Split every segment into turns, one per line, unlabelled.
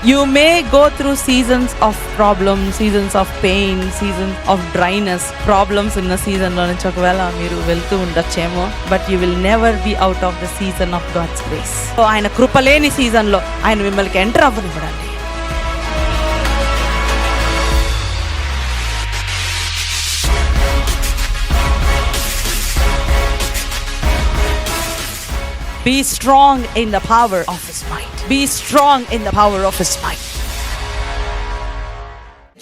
You may go through seasons of problems, seasons of pain, seasons of dryness, problems in the season లో నుంచి ఒకవేళ మీరు వెళ్తూ ఉండొచ్చేమో, but you will never be out of the season of God's grace. So ఆయన కృప లేని సీజన్లో ఆయన మిమ్మల్ని ఎంటర్ అవ్వనివ్వడండి. Be strong in the power of His might. Be strong in the power of His might.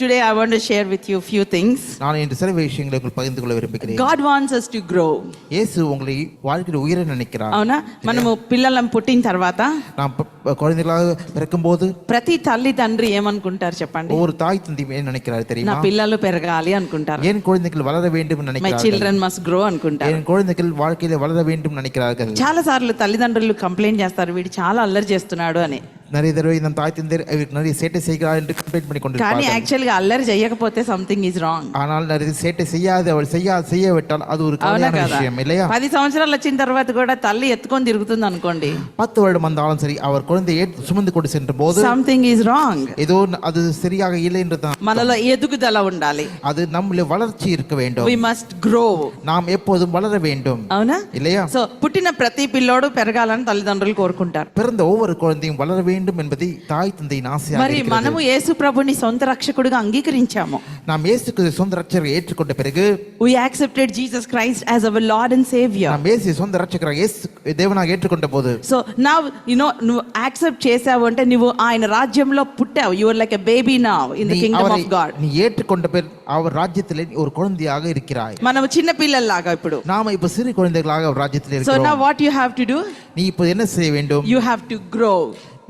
Today I want to share with you a few things.
நான் இந்த சில விஷயங்களை உங்களுக்கு பகிர்ந்து கொள்ள விரும்புகிறேன்.
God wants us to grow.
இயேசு உங்களை வாழ்க்கையில் உயர நினைக்கிறார்.
అవునా? మనము పిల్లలం పుట్టిన తర్వాత
நாம் குழந்தைகளாக பிறக்கும்போது
ప్రతి తల్లి తండ్రి ఏమనుకుంటారు చెప్పండి?
ஒரு தாய் தந்தை என்ன நினைக்கிறார் தெரியுமா?
నా పిల్లలు పెరగాలి అనుకుంటారు.
என் குழந்தைகள் வளர வேண்டும் நினைக்கிறார்கள்.
My children must grow అనుకుంటారు.
என் குழந்தைகள் வாழ்க்கையில వளர வேண்டும் நினைக்கிறார்கள்.
చాలా సార్లు తల్లిదండ్రులు కంప్లైంట్ చేస్తారు, వీడు చాలా అల్లరి చేస్తున్నాడు అని.
நிறைய தடவை நம் தாய் தந்தை நிறைய சேட்டை செய்கிறார் என்று கம்ப்ளைண்ட் பண்ணி கொண்டிருப்பார்கள்.
కానీ యాక్చువల్గా అల్లరి చేయకపోతే సంథింగ్ ఇస్ రాంగ్.
ஆனால் நிறைய சேட்டை செய்யாத அவள் செய்யவிட்டால் அது ஒரு கவலையான விஷயம் இல்லையா?
10 సంవత్సరాలు వచ్చిన తర్వాత కూడా తల్లి ఎత్తుకొని తిరుగుతుంది అనుకోండి,
10 வருடம் வந்தாலும் சரி அவர் குழந்தையை சுமந்து கொண்டு சென்ற போது
సంథింగ్ ఇస్ రాంగ్.
ஏதோ அது சரியாக இல்லை என்றுதான்.
మనలో ఎదుగుదల ఉండాలి.
அது நம்மள வளர்ச்சி இருக்க வேண்டும்.
we must grow.
நாம் எப்போதும் வளர வேண்டும்.
అవునా?
இல்லையா?
సో పుట్టిన ప్రతి పిల్లోడు పెరగాలని తల్లిదండ్రులు కోరుకుంటారు.
பிறந்த ஒவ்வொரு குழந்தையும் வளர வேண்டும் என்பதை தாய் தந்தையின் ஆசையாக
మరి
இருக்கிறது.
మనము యేసు ప్రభుని సొంత రక్షకుడిగా అంగీకరించాము.
நாம் இயேசுவை சொந்த ரட்சகரை ஏற்றுக்கொண்ட பிறகு
we accepted Jesus Christ as our Lord and Savior.
நாம் இயேசுவை சொந்த ரட்சகராக இயேசு தேவனாக ஏற்றுக்கொண்ட போது
so now నువ్వు యాక్సెప్ట్ చేసావు అంటే నువ్వు ఆయన రాజ్యంలో పుట్టావు. you are like a baby now in the kingdom of God.
நீ ஏற்றுக்கொண்ட பிறகு அவர் ராஜ்யத்திலே ஒரு குழந்தையாக இருக்கிறாய்.
మనము చిన్న పిల్లల్లాగా ఇప్పుడు
நாம இப்ப சிறு குழந்தைகளாக அவர் ராஜ்யத்திலே இருக்கிறோம்.
so now what you have to do?
நீ இப்போ என்ன செய்ய வேண்டும்?
you have to grow.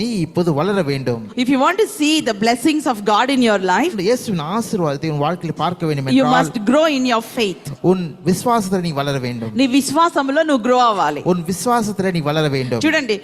நீ இப்போது வளர வேண்டும்.
if you want to see the blessings of God in your life,
இயேசுவின் ஆசீர்வாதத்தை உன் வாழ்க்கையில் பார்க்க வேண்டும் என்றால்
you must grow in your faith.
உன் விசுவாசத்தில் நீ வளர வேண்டும்.
నీ విశ్వాసంలో నువ్వు గ్రో అవ్వాలి.
உன் విశ్వాసத்தில் நீ వளர வேண்டும்.
చూడండి,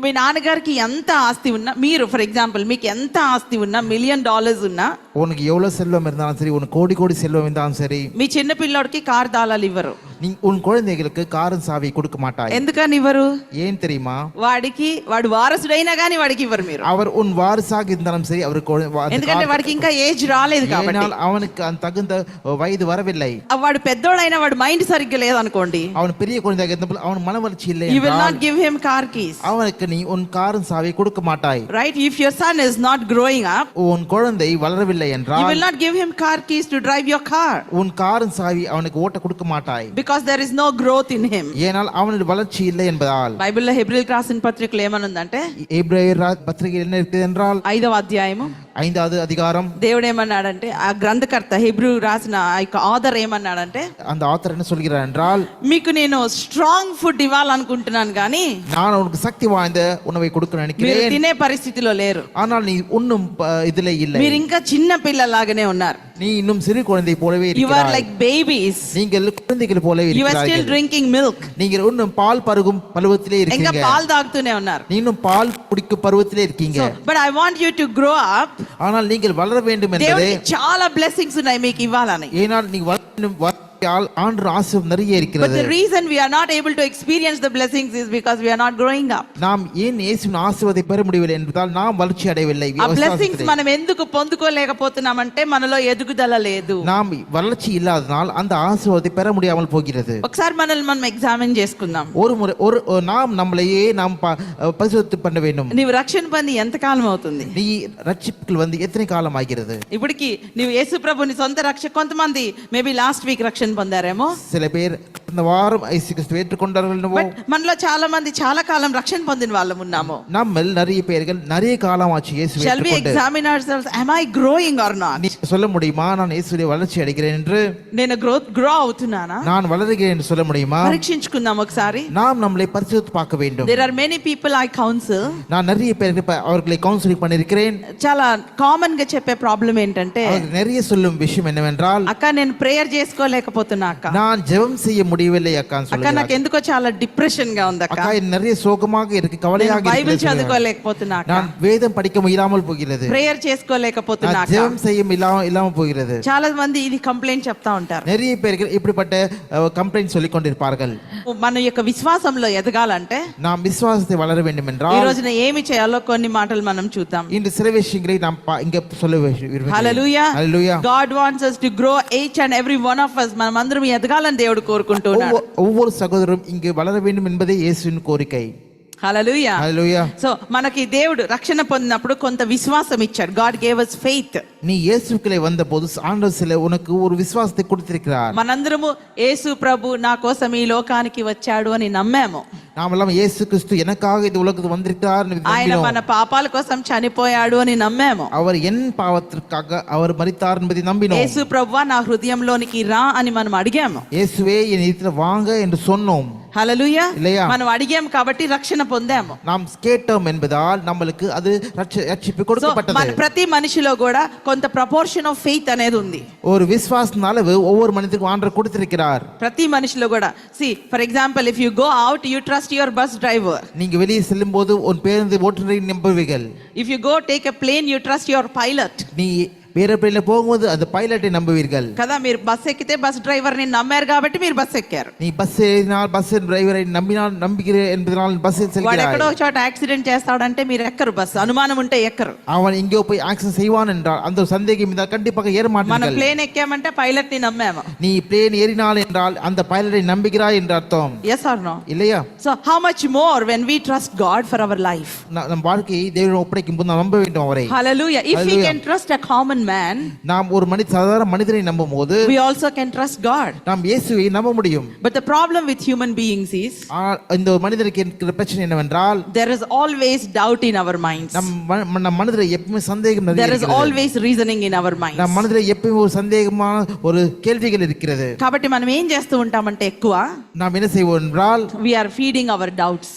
మీ నాన్నగారికి ఎంత ఆస్తి ఉన్నా, మీరు ఫర్ ఎగ్జాంపుల్ మీకు ఎంత ఆస్తి ఉన్నా, $1 million ఉన్నా,
உனக்கு எவ்வளவு செல்வம் இருந்தாலும் சரி, உனக்கு கோடி கோடி செல்வம் இருந்தாலும் சரி,
మీ చిన్న పిల్లోడికి కార్ తాళాలు ఇవ్వరు.
நீ உன் குழந்தைகளுக்கு காரும் சாவி கொடுக்க மாட்டாய்.
ఎందుకని ఇవ్వరు?
ஏன் தெரியுமா?
వాడు వారసుడైనా గానీ వాడికి ఇవ్వరు మీరు.
அவர் உன் வாரிசாக இருந்தாலும் சரி அவருக்கு
ఎందుకంటే వాడికి ఇంకా ఏజ్ రాలేదు కాబట్టి.
அவனுக்கு அந்த தகுந்த வயது வரவில்லை.
వాడు పెద్దోడైనా వాడు మైండ్ సరిగ్గా లేదనుకోండి,
அவன் பெரிய குழந்தையாக இருந்தപ്പോൾ அவன் மனவளர்ச்சி இல்லை
you will
என்றால்
not give him car keys.
அவனுக்கு நீ உன் காரும் சாவி கொடுக்க மாட்டாய்.
right? if your son is not growing up,
உன் குழந்தை வளரவில்லை என்றால்
you will not give him car keys to drive your car.
உன் காரும் சாவி அவனுக்கு ஓட்ட கொடுக்க மாட்டாய்.
because there is no growth in him.
ஏனால் அவனுடைய வளர்ச்சி இல்லை என்பதால்.
బైబిల్లో హెబ్రీయులకు రాసిన పత్రికలో ఏమనుందంటే,
எபிரேயர் பத்திரிகை என்ன இருக்குது என்றால்
5వ అధ్యాయము
5வது அதிகாரம்,
దేవుడు ఏమన్నాడంటే, ఆ గ్రంథకర్త హెబ్రీ రాసిన ఆ యొక్క ఆథర్ ఏమన్నాడంటే,
அந்த ஆத்தர் என்ன சொல்கிறார் என்றால்,
మీకు నేను స్ట్రాంగ్ ఫుడ్ ఇవ్వాలనుకుంటున్నాను కానీ
நான் உனக்கு சக்தி வாய்ந்த உணவை கொடுக்க
మీరు
நினைக்கிறேன்,
తినే పరిస్థితిలో లేరు.
ஆனால் நீ உண்ணும் இதிலே இல்லை.
మీరు ఇంకా చిన్న పిల్లలాగానే ఉన్నారు.
நீ இன்னும் சிறு குழந்தை போலவே
you are
இருக்கிறாய்.
like babies.
நீங்கள் குழந்தைகள் போலவே
you are still
இருக்கிறீர்கள்.
drinking milk.
நீங்கள் இன்னும் பால் பருகும் பருவத்திலே
ఇంకా
இருக்கீங்க.
పాలు తాగుతూనే ఉన్నారు.
நீ இன்னும் பால் குடிக்கும் பருவத்திலே இருக்கீங்க.
but I want you to grow up.
ஆனால் நீங்கள் வளர வேண்டும் என்பதே,
దేవునికి చాలా blessings ఉన్నాయి మీకు ఇవ్వాలని.
ஏனால் நீ ஆண்டு ஆசீர்வாதம் நிறைய
but
இருக்கிறது.
the reason we are not able to experience the blessings is because we are not growing up.
நாம் ஏன் இயேசுவின் ஆசீர்வாதத்தை பெற முடியவில்லை என்பதால் நாம் வளர்ச்சி அடையவில்லை.
ఆ blessings మనం ఎందుకు పొందుకోలేకపోతున్నామంటే మనలో ఎదుగుదల లేదు.
நாம் வளர்ச்சி இல்லாததால் அந்த ஆசீர்வாதத்தை பெற முடியாமல் போகிறது.
ఒకసారి మనల్ని మనం ఎగ్జామిన్ చేసుకుందాం.
நாம் நம்மளையே நாம் பரிசோதனை பண்ண வேண்டும்.
నీవు రక్షణ పొంది ఎంత కాలం అవుతుంది?
நீ ரட்சிப்புகள் வந்து எத்தனை காலம் ஆகிறது?
ఇప్పటికి నీవు యేసు ప్రభుని సొంత రక్షక, కొంతమంది మేబీ లాస్ట్ వీక్ రక్షణ పొందారేమో,
சில பேர் இந்த வாரம் இயேசு கிறிஸ்துவை ஏற்றுக்கொண்டார்கள்.
మనలో చాలా మంది చాలా కాలం రక్షణ పొందిన వాళ్ళం ఉన్నాము.
நம்மில் நிறைய பேர்கள் நிறைய காலம் ஆச்சு இயேசுவை
shall we
ஏற்றுக்கொண்டு.
examine ourselves, am I growing or not?
நீ சொல்ல முடியுமா நான் இயேசுவிலே வளர்ச்சி அடைகிறேன் என்று?
నేను గ్రో అవుతున్నానా?
நான் వளరుகிறேன் என்று சொல்ல முடியுமா?
పరీక్షించుకుందాం ఒకసారి.
நாம் நம்மளை பரிசோதித்து பார்க்க வேண்டும்.
there are many people I counsel.
நான் நிறைய பேருக்கு அவர்களை கவுன்சிலிங் பண்ணியிருக்கிறேன்.
చాలా కామన్ గా చెప్పే ప్రాబ్లం ఏంటంటే,
நிறைய சொல்லும் விஷயம் என்னவென்றால்,
అక్క నేను ప్రేయర్ చేసుకోలేకపోతున్నా అక్క,
நான் ஜெபம் செய்ய முடியவில்லை அக்கான்னு
అక్క
சொல்லுகிறார்.
నాకు ఎందుకో చాలా డిప్రెషన్ గా ఉంది అక్క.
அக்கா எனக்கு நிறைய சோகமாக இருக்கு,
నేను
கவலையாக
బైబిల్
இருக்கிறது.
చదువుకోలేకపోతున్నా అక్క.
நான் வேதம் படிக்க முடியாமல் போகிறது,
ప్రేయర్ చేసుకోలేకపోతున్నా
நான்
అక్క.
ஜெபம் செய்ய இல்லாம போகிறது.
చాలా మంది ఇది కంప్లైంట్ చెప్తా ఉంటారు.
நிறைய பேர்கள் இப்படிப்பட்ட கம்ப்ளைண்ட் சொல்லிக் கொண்டிருப்பார்கள்.
మన యొక్క విశ్వాసంలో ఎదగాలంటే
நாம் விசுவாசத்தை வளர வேண்டும்
ఈ
என்றால்
రోజున ఏమి చేయాలో కొన్ని మాటలు మనం చూద్దాం.
இன்று சில விஷயங்களை நாம் இங்க சொல்ல விரும்புகிறேன்.
హల్లెలూయా.
హల్లెలూయా.
God wants us to grow, each and every one of us. మనమందరం ఎదగాలని దేవుడు కోరుకుంటున్నాడు.
ஒவ்வொரு சகோதரரும் இங்கு வளர வேண்டும் என்பதே இயேசுவின் கோரிக்கை.
హల్లెలూయా.
హల్లెలూయా.
సో మనకి దేవుడు రక్షణ పొందినప్పుడు కొంత విశ్వాసం ఇచ్చాడు. God gave us faith.
நீ இயேசுக்குள்ளே வந்தபோது ஆண்டவர் சில உனக்கு ஒரு விசுவாசத்தை கொடுத்திருக்கிறார்.
మనందరము యేసు ప్రభు నా కోసం ఈ లోకానికి వచ్చాడు అని నమ్మాము.
நாமெல்லாம் இயேசு கிறிஸ்து எனக்காக இந்த உலகத்துக்கு வந்திருக்கிறார் என்று
ఆయన
நம்பினோம்.
మన పాపాల కోసం చనిపోయాడు అని నమ్మాము.
அவர் என் பாவத்திற்காக அவர் மரித்தார் என்பதை நம்பினோம்.
యేసు ప్రభువా నా హృదయంలోనికి రా అని మనం అడిగాము.
இயேசுவே என் இதயத்துல வாங்க என்று சொன்னோம்.
హల్లెలూయా.
இல்லையா?
మనం అడిగాము కాబట్టి రక్షణ పొందాము.
நாம் கேட்டோம் என்பதால் நம்மளுக்கு அது ரட்சிப்பு
సో
கொடுக்கப்பட்டது.
మన ప్రతి మనిషిలో కూడా కొంత ప్రపోర్షన్ ఆఫ్ ఫెయిత్ అనేది ఉంది.
ஒரு விசுவாசத்தின் அளவு ஒவ்வொரு மனிதனுக்கும் ஆண்டவர் கொடுத்திருக்கிறார்.
ప్రతి మనిషిలో కూడా see for example if you go out you trust your bus driver.
நீங்க வெளியே செல்லும்போது உன் பேருந்து ஓட்டுநரை நம்புவீர்கள்.
If you go take a plane you trust your pilot.
நீ ஏரோப்ளேன்ல போகும்போது அந்த பைலட்டை நம்புவீர்கள்.
కదా మీరు బస్ ఎక్కితే బస్ డ్రైవర్ ని నమ్మారు కాబట్టి మీరు బస్ ఎక్కారు.
நீ பஸ் ஏறினால் பஸ் டிரைவரை நம்பிக்கிறேன் என்பதனால் பஸ்ஸில்
వాడు
செல்கிறாய்.
ఎక్కడో ఒక చోట యాక్సిడెంట్ చేస్తాడంటే మీరు ఎక్కరు బస్. అనుమానం ఉంటే ఎక్కరు.
அவன் எங்கேயோ போய் ஆக்சிடென்ட் செய்வான் என்றால் அந்த ஒரு சந்தேகம் இருந்தால் கண்டிப்பாக ஏற
మన
மாட்டார்கள்.
ప్లేన్ ఎక్కామంటే పైలట్ ని నమ్మాము.
நீ பிளேன் ஏறினால் என்றால் அந்த பைலட்டை நம்புகிறாய் என்று அர்த்தம்.
yes or no?
இல்லையா?
So how much more when we trust God for our life?
நம் வாழ்க்கையை தேவனிடம் ஒப்படைக்கும் போது நாம் நம்ப வேண்டும் அவரை.
Hallelujah. If we
Hallelujah.
can trust a common man,
நாம் ஒரு சாதாரண மனிதனை நம்பும் போது
we also can trust God.
நாம் இயேசுவை நம்ப முடியும்.
But the problem with human beings is
இந்த மனிதனுக்கு இருக்கிற பிரச்சனை என்னவென்றால்
there is always doubt in our minds.
நம் மனதில் எப்பவுமே சந்தேகம்
There is always reasoning in our minds.
நம் மனதில் எப்பவுமே ஒரு சந்தேகமான ஒரு கேள்விகள் இருக்கிறது.
కాబట్టి మనం ఏం చేస్తూ ఉంటామంటే ఎక్కువ
நாம் என்ன செய்வோம் என்றால்
we are feeding our doubts.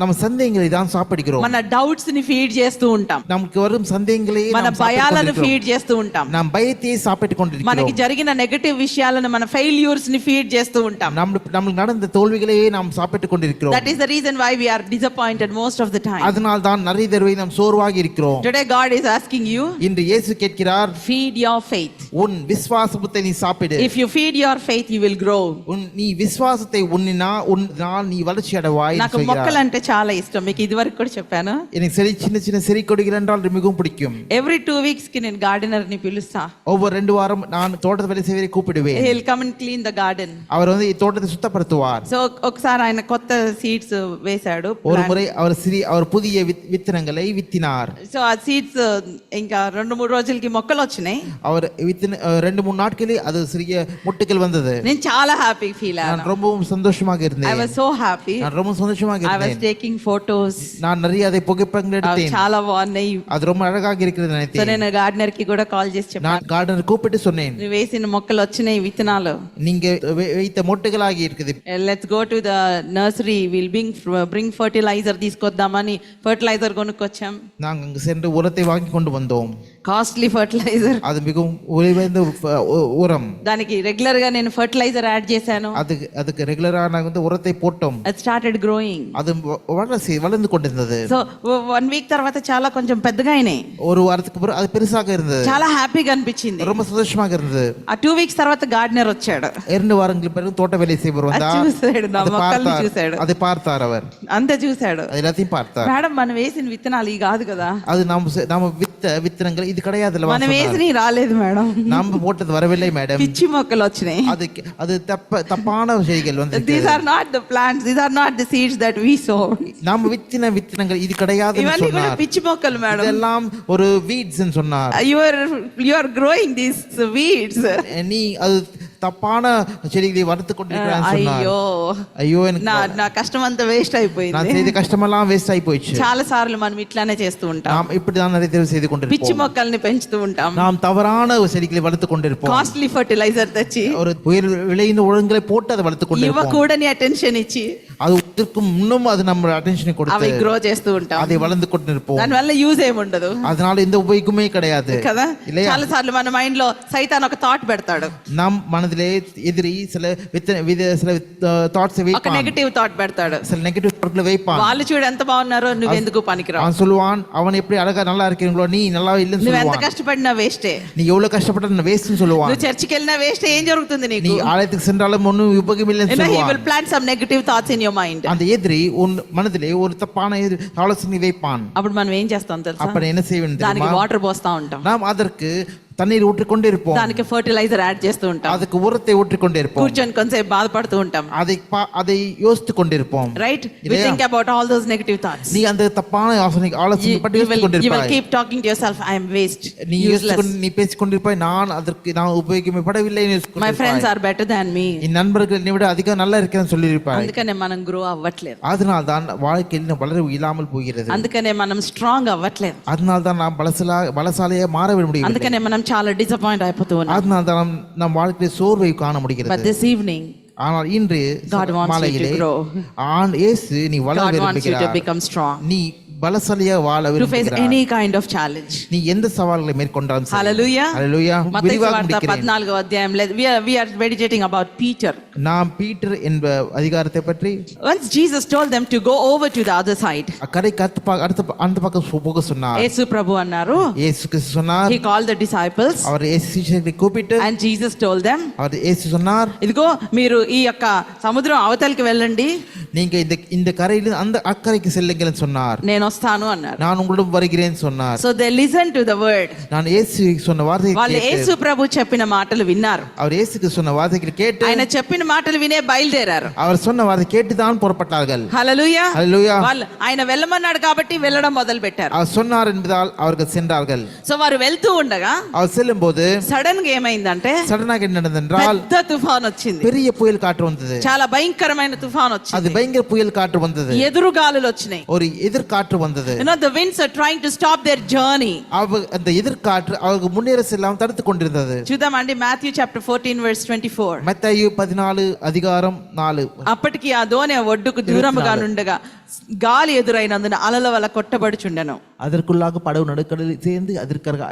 நம்ம சந்தேகங்களை தான் சாப்பிடுகிறோம்.
మన డౌట్స్ ని ఫీడ్ చేస్తూ ఉంటాం.
நமக்கு வரும் சந்தேகங்களை
మన భయాలను ఫీడ్ చేస్తూ ఉంటాం.
நாம் பயத்தை சாப்பிட்டுக் கொண்டிருக்கிறோம்.
మనకి జరిగిన నెగటివ్ విషయాలను మన ఫెయిల్యూర్స్ ని ఫీడ్ చేస్తూ ఉంటాం.
நமக்கு நடந்த தோல்விகளையே நாம் சாப்பிட்டுக் கொண்டிருக்கிறோம்.
That is the reason why we are disappointed most of the time.
அதனால் தான் நிறைய தடவை நாம் சோர்வாகி இருக்கிறோம்.
Today God is asking you,
இன்று இயேசு கேட்கிறார்,
feed your faith.
உன் விசுவாசத்தை நீ சாப்பிடு.
If you feed your faith you will grow.
நீ விசுவாசத்தை உன்னால் நீ வளர்ச்சி அடைவாய்.
నాకు మొక్కలంటే చాలా ఇష్టం. మీకు ఇదివరకు కూడా చెప్పాను.
எனக்கு சின்ன செடி கொடிகள் என்றால் மிகவும் பிடிக்கும்.
Every 2 weeks కి నేను గార్డెనర్ ని పిలుస్తా.
ஒவ்வொரு 2 வாரம் நான் தோட்டத்தை வேலை செய்வதை கூப்பிடுவேன்.
He will come and clean the garden.
அவர் வந்து தோட்டத்தை சுத்தப்படுத்துவார்.
సో ఒకసారి ఆయన కొత్త సీడ్స్ వేశాడు.
ஒரு முறை அவர் புதிய விత్తனங்களை வித்தினார்.
సో ఆ సీడ్స్ ఇంకా 2-3 రోజులకి మొక్కలు వచ్చినాయి.
அவர் 2-3 நாட்களில் அது சிறிய முட்டுகள் வந்தது.
నేను చాలా హ్యాపీ ఫీల్
நான் ரொம்பவும் சந்தோஷமாக இருந்தேன்.
I was so happy.
நான் ரொம்ப சந்தோஷமாக
I was
இருந்தேன்.
taking photos.
நான் நிறைய அதை புகைப்படங்கள் எடுத்தேன்.
చాలా బాగున్నాయి.
அது ரொம்ப அழகாக இருக்கிறது
సో
நினைத்தேன்.
నేను గార్డెనర్ కి కూడా కాల్ చేసి చెప్పాను.
நான் கார்டனர் கூப்பிட்டு சொன்னேன்,
నువ్వు వేసిన మొక్కలు వచ్చినాయి విత్తనాలు.
நீங்க வைத்த மொட்டுகளாகி இருக்குது.
Let's go to the nursery will bring fertiliser తీసుకొద్దామని ఫర్టిలైజర్ కొనుక్కొచ్చాం.
நாங்கள் அங்கு சென்று உரத்தை வாங்கி கொண்டு வந்தோம்.
Costly fertiliser.
அது மிகவும் விலையுயர்ந்த உரம்.
దానికి రెగ్యులర్ గా నేను ఫర్టిలైజర్ యాడ్ చేశాను.
அதுக்கு ரெகுலரா நாங்கள் வந்து உரத்தை போட்டோம்.
it started growing.
அது வளர்ந்து கொண்டிருந்தது.
సో 1 వీక్ తర్వాత చాలా కొంచెం పెద్దగా అయినాయి.
ஒரு வாரத்துக்கு அப்புறம் அது பெருசாக இருந்தது.
చాలా హ్యాపీగా అనిపించింది.
ரொம்ப சந்தோஷமாக இருந்தது.
ఆ 2 వీక్స్ తర్వాత గార్డెనర్ వచ్చాడు.
2 வாரங்களுக்கு பிறகு தோட்ட வேலை செய்வர் வந்தார்.
చూసాడు నా మొక్కల్ని చూసాడు.
அதை பார்த்தார் அவர்.
అంతే చూసాడు.
எல்லாத்தையும் பார்த்தார்.
మేడం మనం వేసిన విత్తనాలు ఈ కాదు కదా.
அது நாம வித்தனங்கள் இது கிடையாதுல.
మనం వేసిని రాలేదు మేడం.
நாம போட்டது வரவில்லை மேடம்.
పిచ్చి మొక్కలు వచ్చినాయి.
அது தப்பான செய்திகள் வந்து.
These are not the plants. These are not the seeds that we sow.
நாம வித்தனங்கள் இது கிடையாதுன்னு
ఇవన్నీ కూడా
சொன்னார்.
పిచ్చి మొక్కలు మేడం.
இதெல்லாம் ஒரு வீட்ஸ் ன்னு சொன்னார்.
You are growing these weeds.
நீ அது தப்பான செடிகளை வளர்த்து கொண்டிருக்கிறான்னு சொன்னார். ஐயோ எனக்கு
నా కష్టం అంతా వేస్ట్
நான்
అయిపోయింది.
செய்த கஷ்டமெல்லாம் வேஸ்ட் ஆகி போயிடுச்சு.
చాలా సార్లు మనం ఇట్లానే చేస్తూ ఉంటాం.
நாம் இப்படிதான் நிறைய தேர்வு செய்து
పిచ్చి
கொண்டிருப்போம்.
మొక్కల్ని పెంచుతూ ఉంటాం.
நாம் தவறான செடிகளை வளர்த்து கொண்டிருப்போம்.
కాస్ట్లీ ఫర్టిలైజర్ తెచ్చి
ஒரு உயர் விளைந்த ஒழுங்குகளை போட்டு அதை வளர்த்து கொண்டிருப்போம்.
ఇవ్వకూడని అటెన్షన్ ఇచ్చి
அது இதற்கு முன்னும் அது நம்ம அட்டென்ஷனை
అవి
கொடுத்து
గ్రో చేస్తూ ఉంటాం.
அதை வளர்ந்து கொண்டிருப்போம்.
దాని వల్ల యూజ్ ఏముండదు
அதனால எந்த உபயோகமே கிடையாது
కదా.
இல்லையா?
చాలా సార్లు మన మైండ్ లో సైతాన్ ఒక థాట్ పెడతాడు.
நம் மனதில் மனதிலே எதிரி சில சில தாட்ஸ்
ఒక
வைப்பான்,
నెగటివ్ థాట్ పెడతాడు.
சில நெகட்டிவ் தாட்களை வைப்பான்.
వాళ్ళు చూడు ఎంత బాగున్నారో, నువ్వెందుకు పనికిరావు,
அவன் சொல்லுவான், அவன் எப்படி அழகா நல்லா இருக்கிறீங்களோ நீ நல்லா இல்லைன்னு
నువ్వు ఎంత
சொல்லுவான்.
కష్టపడినా వేస్టే,
நீ எவ்வளவு கஷ்டப்பட்ட வேஸ்ட்னு சொல்லுவான்.
నువ్వు చర్చికి వెళ్ళినా వేస్ట్. ఏం జరుగుతుంది
நீ
నీకు?
ஆலயத்துக்கு சென்றாலும் ஒன்னும் உபயோகம் இல்லைன்னு
he will
சொல்லுவான்.
plant some negative thoughts in your mind.
அந்த எதிரி உன் மனதிலே ஒரு தப்பான ஆலோசனை வைப்பான்.
అప్పుడు మనం ఏం చేస్తాం తెలుసా?
அப்ப என்ன செய்வேன்
దానికి
தெரியுமா?
వాటర్ పోస్తా ఉంటాం,
நாம் அதற்கு தண்ணீர் ஊற்றிக்கொண்டே இருப்போம்,
దానికి ఫర్టిలైజర్ యాడ్ చేస్తూ ఉంటాం,
அதுக்கு உரத்தை ஊற்றிக்கொண்டே இருப்போம்,
కూర్చొని కొంచెంసేపు బాధపడుతూ ఉంటాం.
அதை யோசித்துக் கொண்டிருப்போம்.
Right? we think about all those negative thoughts.
நீ அந்த தப்பான ஆலோசனை பற்றி யோசித்துக்
you will
கொண்டிருப்பாய்.
keep talking to yourself, I am waste,
நீ
useless,
நீ பேசிக் கொண்டிருப்பாய், நான் உபயோகப்படவில்லை.
my friends are better than me.
என் நண்பர்கள் என்னை விட அதிகம் நல்லா இருக்கிறேன்னு சொல்லியிருப்பாய்.
అందుకనే మనం గ్రో అవ్వట్లేదు,
அதனால தான் வாழ்க்கையில் வளர இல்லாமல் போகிறது.
అందుకనే మనం స్ట్రాంగ్ అవ్వట్లేదు,
அதனால தான் நாம் பலசாலியாக மாற முடியும்.
అందుకనే మనం చాలా డిసప్పాయింట్ అయిపోతూ ఉన్నాం.
அதனால தான் நம் வாழ்க்கையில் சோர்வை காண
But
முடிகிறது.
this evening
ஆனால் இன்று
God wants you to
மாலையிலே
grow.
இயேசு நீ வளர
God wants you to
விரும்புகிறார்,
become strong,
நீ பலசாலியா வாழ
to face
விரும்புகிறார்.
any kind of challenge.
நீ எந்த சவால்களை மேற்கொண்டாலும் சரி.
Hallelujah.
Hallelujah.
மத்தேயு
விரிவாக
வார்த்தை
முடிக்கிறேன்.
14వ அத்தியாயம்ல we are meditating about Peter.
நாம் பீட்டர் என்ற அதிகாரத்தை பற்றி
Once Jesus told them to go over to the other side.
கரைக்கு அந்த பக்கம் போக சொன்னார்.
యేసు ప్రభు అన్నారు,
இயேசு கிறிஸ்து சொன்னார்,
he called the disciples
அவர் இயேசு சீஷர்களை கூப்பிட்டு
and Jesus told them,
அவர் இயேசு சொன்னார்,
ఇదిగో మీరు ఈ యొక్క సముద్రం అవతలికి వెళ్ళండి,
நீங்க இந்த கரையிலிருந்து அந்த அக்கறைக்கு செல்லுங்கள்னு சொன்னார்.
నేను వస్తాను అన్నారు.
நான் உங்களிடம் வருகிறேன் சொன்னார்.
So they listened to the word.
நான் இயேசு சொன்ன வார்த்தையை
వాళ్ళు
கேட்டு,
యేసు ప్రభు చెప్పిన మాటలు విన్నారు,
அவர் இயேசுக்கு சொன்ன வார்த்தைகளை கேட்டு,
ఆయన చెప్పిన మాటలు వినే బయలుదేరారు.
அவர் சொன்ன வார்த்தை கேட்டு தான் புறப்பட்டார்கள்.
హల్లెలూయా.
హల్లెలూయా.
వాళ్ళు ఆయన వెళ్ళమన్నాడు కాబట్టి వెళ్ళడం మొదలు పెట్టారు.
அவர் சொன்னார் என்பதால் அவர்கள் சென்றார்கள்.
సో వారు వెళ్తూ ఉండగా
அவர் செல்லும் போது
సడన్ గా ఏమైందంటే
சடனாக என்ன நடந்தென்றால்
పెద్ద తుఫాన్ వచ్చింది,
பெரிய புயல் காற்று வந்தது.
చాలా భయంకరమైన తుఫాన్
அது
వచ్చింది,
பயங்கர புயல் காற்று வந்தது.
ఎదురు గాలులు వచ్చినాయి.
ஒரு எதிர்காற்று வந்தது.
You know, the winds are trying to stop their journey.
அந்த எதிர்காற்று அவருக்கு முன்னேற செல்லாமல் தடுத்து கொண்டிருந்தது.
చూద్దామండి మాథ్యూ చాప్టర్ 14 verse 24.
மத்தேயு 14 அதிகாரம் 4.
అప్పటికి ఆ దోణి ఒడ్డుకు దూరముగా నుండగా గాలి ఎదురైనందున అలల వల్ల కొట్టబడుచుండెను.
அதற்குள்ளாக படகு நடுக்கடலில் சேர்ந்து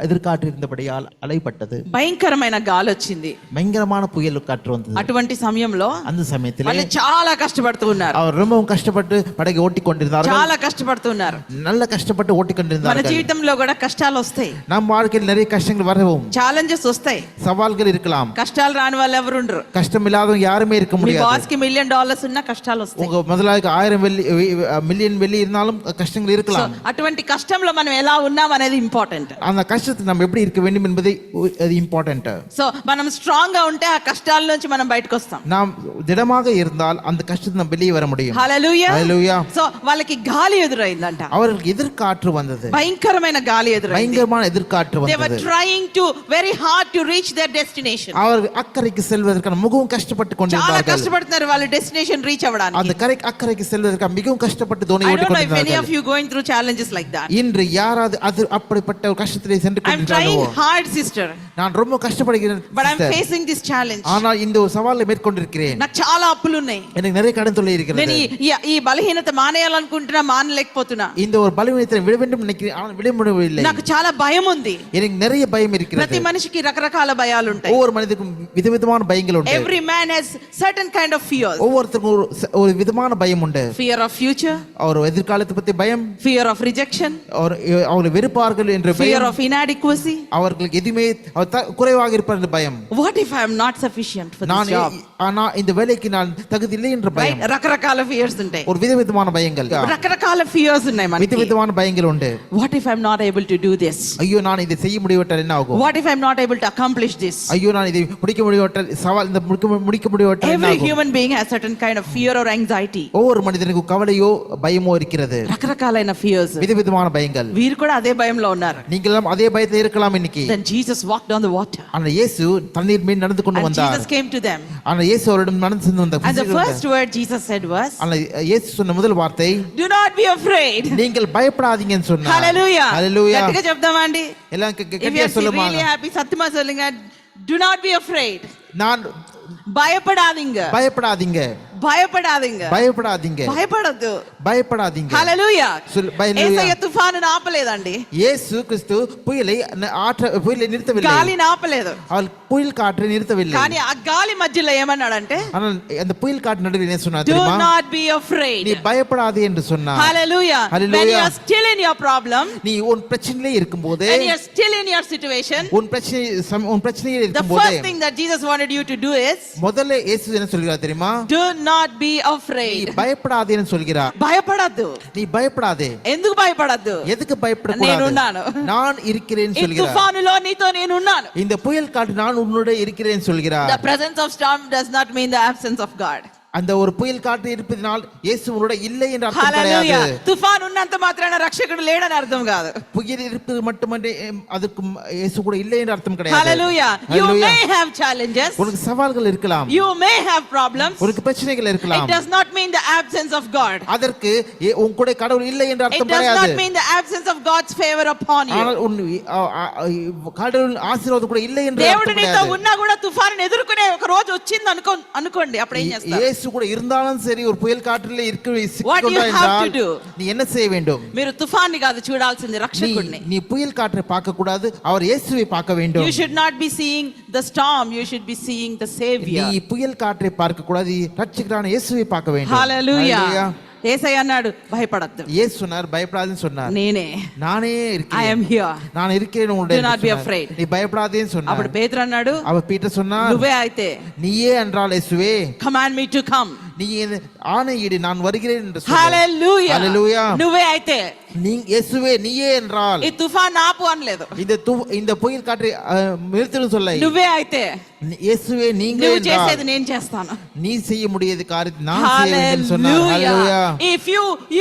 எதிர்காற்று இருந்தபடியால் அலைப்பட்டது.
భయంకరమైన గాలి వచ్చింది,
பயங்கரமான புயல் காற்று வந்தது.
అటువంటి సమయంలో
அந்த சமயத்தில்
వాళ్ళు చాలా కష్టపడుతూ ఉన్నారు,
அவர் ரொம்பவும் கஷ்டப்பட்டு படகை ஓட்டிக் கொண்டிருந்தார்கள்.
చాలా కష్టపడుతూ ఉన్నారు.
நல்ல కష్టப்பட்டு ஓட்டிக்
మన
கொண்டிருந்தார்கள்.
జీవితంలో కూడా కష్టాలు వస్తాయి,
நம் வாழ்க்கையில் நிறைய கஷ்டங்கள் வரவும்
ఛాలెంజెస్ వస్తాయి.
சவால்கள் இருக்கலாம்.
కష్టాలు రాని వాళ్ళు ఎవరు ఉండరు.
கஷ்டம் இல்லாதவங்க யாருமே இருக்க
మీ
முடியாது.
బాస్ కి $1 million ఉన్నా కష్టాలు వస్తాయి.
உங்க முதலாளிக்கு 1000 மில்லியன் வெள்ளி இருந்தாலும் கஷ்டங்கள் இருக்கலாம்.
అటువంటి కష్టంలో మనం ఎలా ఉన్నాం అనేది ఇంపార్టెంట్.
அந்த கஷ்டத்தில் நம்ம எப்படி இருக்க வேண்டும் என்பதை அது இம்பார்ட்டன்ட்.
సో మనం స్ట్రాంగ్ గా ఉంటే ఆ కష్టాల నుంచి మనం బయటకు వస్తాం.
நாம் திடமாக இருந்தால் அந்த கஷ்டத்தில் நாம் வெளியே வர முடியும்.
హల్లెలూయా.
హల్లెలూయా.
సో వాళ్ళకి గాలి ఎదురైందంట,
அவர்களுக்கு எதிர்காற்று வந்தது.
భయంకరమైన గాలి ఎదురైంది.
பயங்கரமான எதிர்காற்று
They were
வந்தது.
trying to very hard to reach their destination.
அவர்கள் அக்கறைக்கு செல்வதற்கான மிகவும் கஷ்டப்பட்டு
చాలా
கொண்டிருந்தார்கள்.
కష్టపడుతున్నారు వాళ్ళు డెస్టినేషన్ రీచ్ అవ్వడానికి.
அந்த అక్కறைக்கு செல்வதற்காக மிகவும் கஷ்டப்பட்டு தோணி
I
ஓட்டிக்
don't know if any
கொண்டிருந்தார்கள்.
of you going through challenges like that.
இன்று யாராவது அது அப்படிப்பட்ட ஒரு கஷ்டத்திலே சென்று
I'm trying
கொண்டிருக்கிறார்களோ,
hard, sister,
நான் ரொம்ப கஷ்டப்படுகிறேன்
but I'm
sister.
facing this challenge.
ஆனால் இந்த ஒரு சவாலை மேற்கொண்டிருக்கிறேன்.
నాకు చాలా అప్పులు ఉన్నాయి,
எனக்கு நிறைய கடன் தொல்லை
నేను
இருக்கிறது.
ఈ బలహీనత మానేయాలనుకుంటున్నా, మానలేకపోతున్నా.
இந்த ஒரு பலவீனத்தை விட வேண்டும் நினைக்கிறேன், ஆனால் விட முடியவில்லை.
నాకు చాలా భయం ఉంది.
எனக்கு நிறைய பயம்
ప్రతి
இருக்கிறது.
మనిషికి రకరకాల భయాలు ఉంటాయి.
ஒவ்வொரு மனிதனுக்கும் விதவிதமான பயங்கள் உண்டு.
Every man has certain kind of fears.
ஒவ்வொருத்தருக்கும் ஒரு விதமான பயம் உண்டு.
Fear of future,
அவர் எதிர்காலத்தை பத்தி பயம்,
fear of rejection,
அவர்கள் வெறுப்பார்கள் என்ற
fear
பயம்,
of inadequacy.
அவர்களுக்கு எதுவுமே குறைவாக இருப்பார் என்ற பயம்.
What if I am not sufficient for this
நான்
job?
இந்த வேலைக்கு நான் தகுதி இல்லை என்ற
Right?
பயம்.
రకరకాల fears ఉంటాయి,
ஒரு விதவிதமான பயங்கள்,
రకరకాల fears ఉన్నాయి మనకి.
விதவிதமான பயங்கள் உண்டு.
What if I am not able to do this?
ஐயோ நான் இதை செய்ய முடியவிட்டால் என்ன ஆகும்?
What if I am not able to accomplish this?
ஐயோ நான் இதை முடிக்க முடியவிட்டால் சவால் இந்த முடிக்க முடியவிட்டால் என்ன
Every
ஆகும்?
human being has certain kind of fear or anxiety.
ஒவ்வொரு மனிதனுக்கும் கவலையோ பயமோ இருக்கிறது.
రకరకాలైన fears.
விதவிதமான பயங்கள்.
వీరు కూడా అదే భయంలో ఉన్నారు.
நீங்களும் அதே பயத்தில் இருக்கலாம் இன்னைக்கு.
Then Jesus walked on the water.
ஆனா இயேசு தண்ணீர் மேல் நடந்து கொண்டு
And
வந்தார்.
Jesus came to them.
ஆனா இயேசு அவரிடம் நடந்து சென்று வந்தார்.
And the first word Jesus said was,
ஆனா இயேசு சொன்ன முதல் வார்த்தை,
do not be afraid.
நீங்கள் பயப்படாதீங்கன்னு சொன்னார்.
Hallelujah.
Hallelujah.
గట్టిగా చెప్దామా అండి?
எல்லாம்
If you
கெட்டியா
are
சொல்லுமா?
really happy, சத்தமா சொல்லுங்க. Do not be afraid.
நான்
பயப்படாதீங்க.
பயப்படாதீங்க.
பயப்படாதீங்க.
பயப்படாதீங்க.
பயப்படద్దు.
பயப்படாதீங்க.
హల్లెలూయా.
హల్లెలూయా.
యేసయ్య తుఫానును ఆపలేదండి.
இயேசு கிறிஸ்து புயலை புயலை நிறுத்தவில்லை.
గాలిని ఆపలేదు.
அவர் புயல் காற்றை நிறுத்தவில்லை.
కానీ ఆ గాలి మధ్యలో ఏమన్నాడంటే,
ஆனால் அந்த புயல் காற்று நடுவில் என்ன சொன்னார்
do
தெரியுமா?
not be afraid.
நீ பயப்படாதே என்று சொன்னார்.
Hallelujah.
Hallelujah.
When you are still in your problem,
நீ உன் பிரச்சனையிலே இருக்கும்போது,
when you are still in your situation,
உன் பிரச்சனையில்
the
இருக்கும்போது,
first thing that Jesus wanted you to do is,
முதல்ல இயேசு என்ன சொல்கிறார் தெரியுமா?
do not be
நீ
afraid.
பயப்படாதே என்று சொல்கிறார்.
భయపడద్దు.
நீ பயப்படாதே.
ఎందుకు భయపడద్దు?
எதுக்கு பயப்படக்கூடாது?
నేనున్నాను.
நான் இருக்கிறேன்
ఈ
சொல்கிறார்.
తుఫానులో నీతో నేనున్నాను.
இந்த புயல் காற்று நான் உன்னோட இருக்கிறேன் சொல்கிறார்.
The presence of storm does not mean the absence of God.
அந்த ஒரு புயல் காற்று இருப்பதனால் இயேசு உன்னோட இல்லை என்ற அர்த்தம்
Hallelujah.
கிடையாது.
తుఫాన్ ఉన్నంత మాత్రాన రక్షకుడు లేడని అర్థం కాదు.
புயல் இருப்பது மட்டுமன்றே அதுக்கு இயேசு கூட இல்லை என்ற அர்த்தம் கிடையாது.
Hallelujah. You may have challenges.
உனக்கு சவால்கள் இருக்கலாம்.
You may have problems.
உனக்கு பிரச்சனைகள் இருக்கலாம்.
It does not mean the absence of God.
அதற்கு உன் கூட கடவுள் இல்லை என்ற
It
அர்த்தம்
does
கிடையாது.
not mean the absence of God's favor upon you.
ஆனால் உன் கடவுள் ஆசீர்வாதம் கூட இல்லை என்ற
దేవుడు
அர்த்தம்
నీతో
கிடையாது.
ఉన్నా కూడా తుఫాను ఎదుర్కొనే ఒక రోజు వచ్చింది అనుకోండి అప్పుడు ఏం చేస్తారు?
இயேசு கூட இருந்தாலும் சரி ஒரு புயல் காற்றிலே
What you have to
என்றால்
do?
நீ என்ன செய்ய வேண்டும்?
మీరు తుఫాన్ని కాదు చూడాల్సింది రక్షకుడిని.
நீ புயல் காற்றை பார்க்க கூடாது, அவர் இயேசுவை பார்க்க வேண்டும்.
You should not be seeing the storm, you should be seeing the savior.
நீ புயல் காற்றை பார்க்க கூடாது, இரட்சகரான இயேசுவை பார்க்க வேண்டும்.
Hallelujah.
Hallelujah.
యేసయ్య అన్నాడు భయపడద్దు.
இயேசு சொன்னார் பயப்படாதேன்னு சொன்னார். நானே
I
இருக்கிறேன்.
am here.
நான் இருக்கிறேன் உன்னுடைய.
Do not be afraid.
நீ பயப்படாதேன்னு சொன்னார்.
అప్పుడు పేతురు అన్నాడు,
அவர் பீட்டர் சொன்னார்,
నువ్వే అయితే
நீயே என்றால் இயேசுவே
command me to come.
நீ ஆணையிடு நான் வருகிறேன் என்று சொன்னார்.
Hallelujah.
Hallelujah.
నువ్వే అయితే
நீ இயேசுவே நீயே என்றால்
ఈ తుఫాన్ ఆపు అనలేదు.
இந்த புயல் காற்றை நிறுத்தணும் சொல்ல.
నువ్వే అయితే
இயேசுவே நீங்களே
నువ్వు
என்றால்
చేసేది నేను చేస్తాను.
நீ செய்ய முடியாத காரியத்தை நான் செய்வேன் என்று சொன்னார்.
Hallelujah.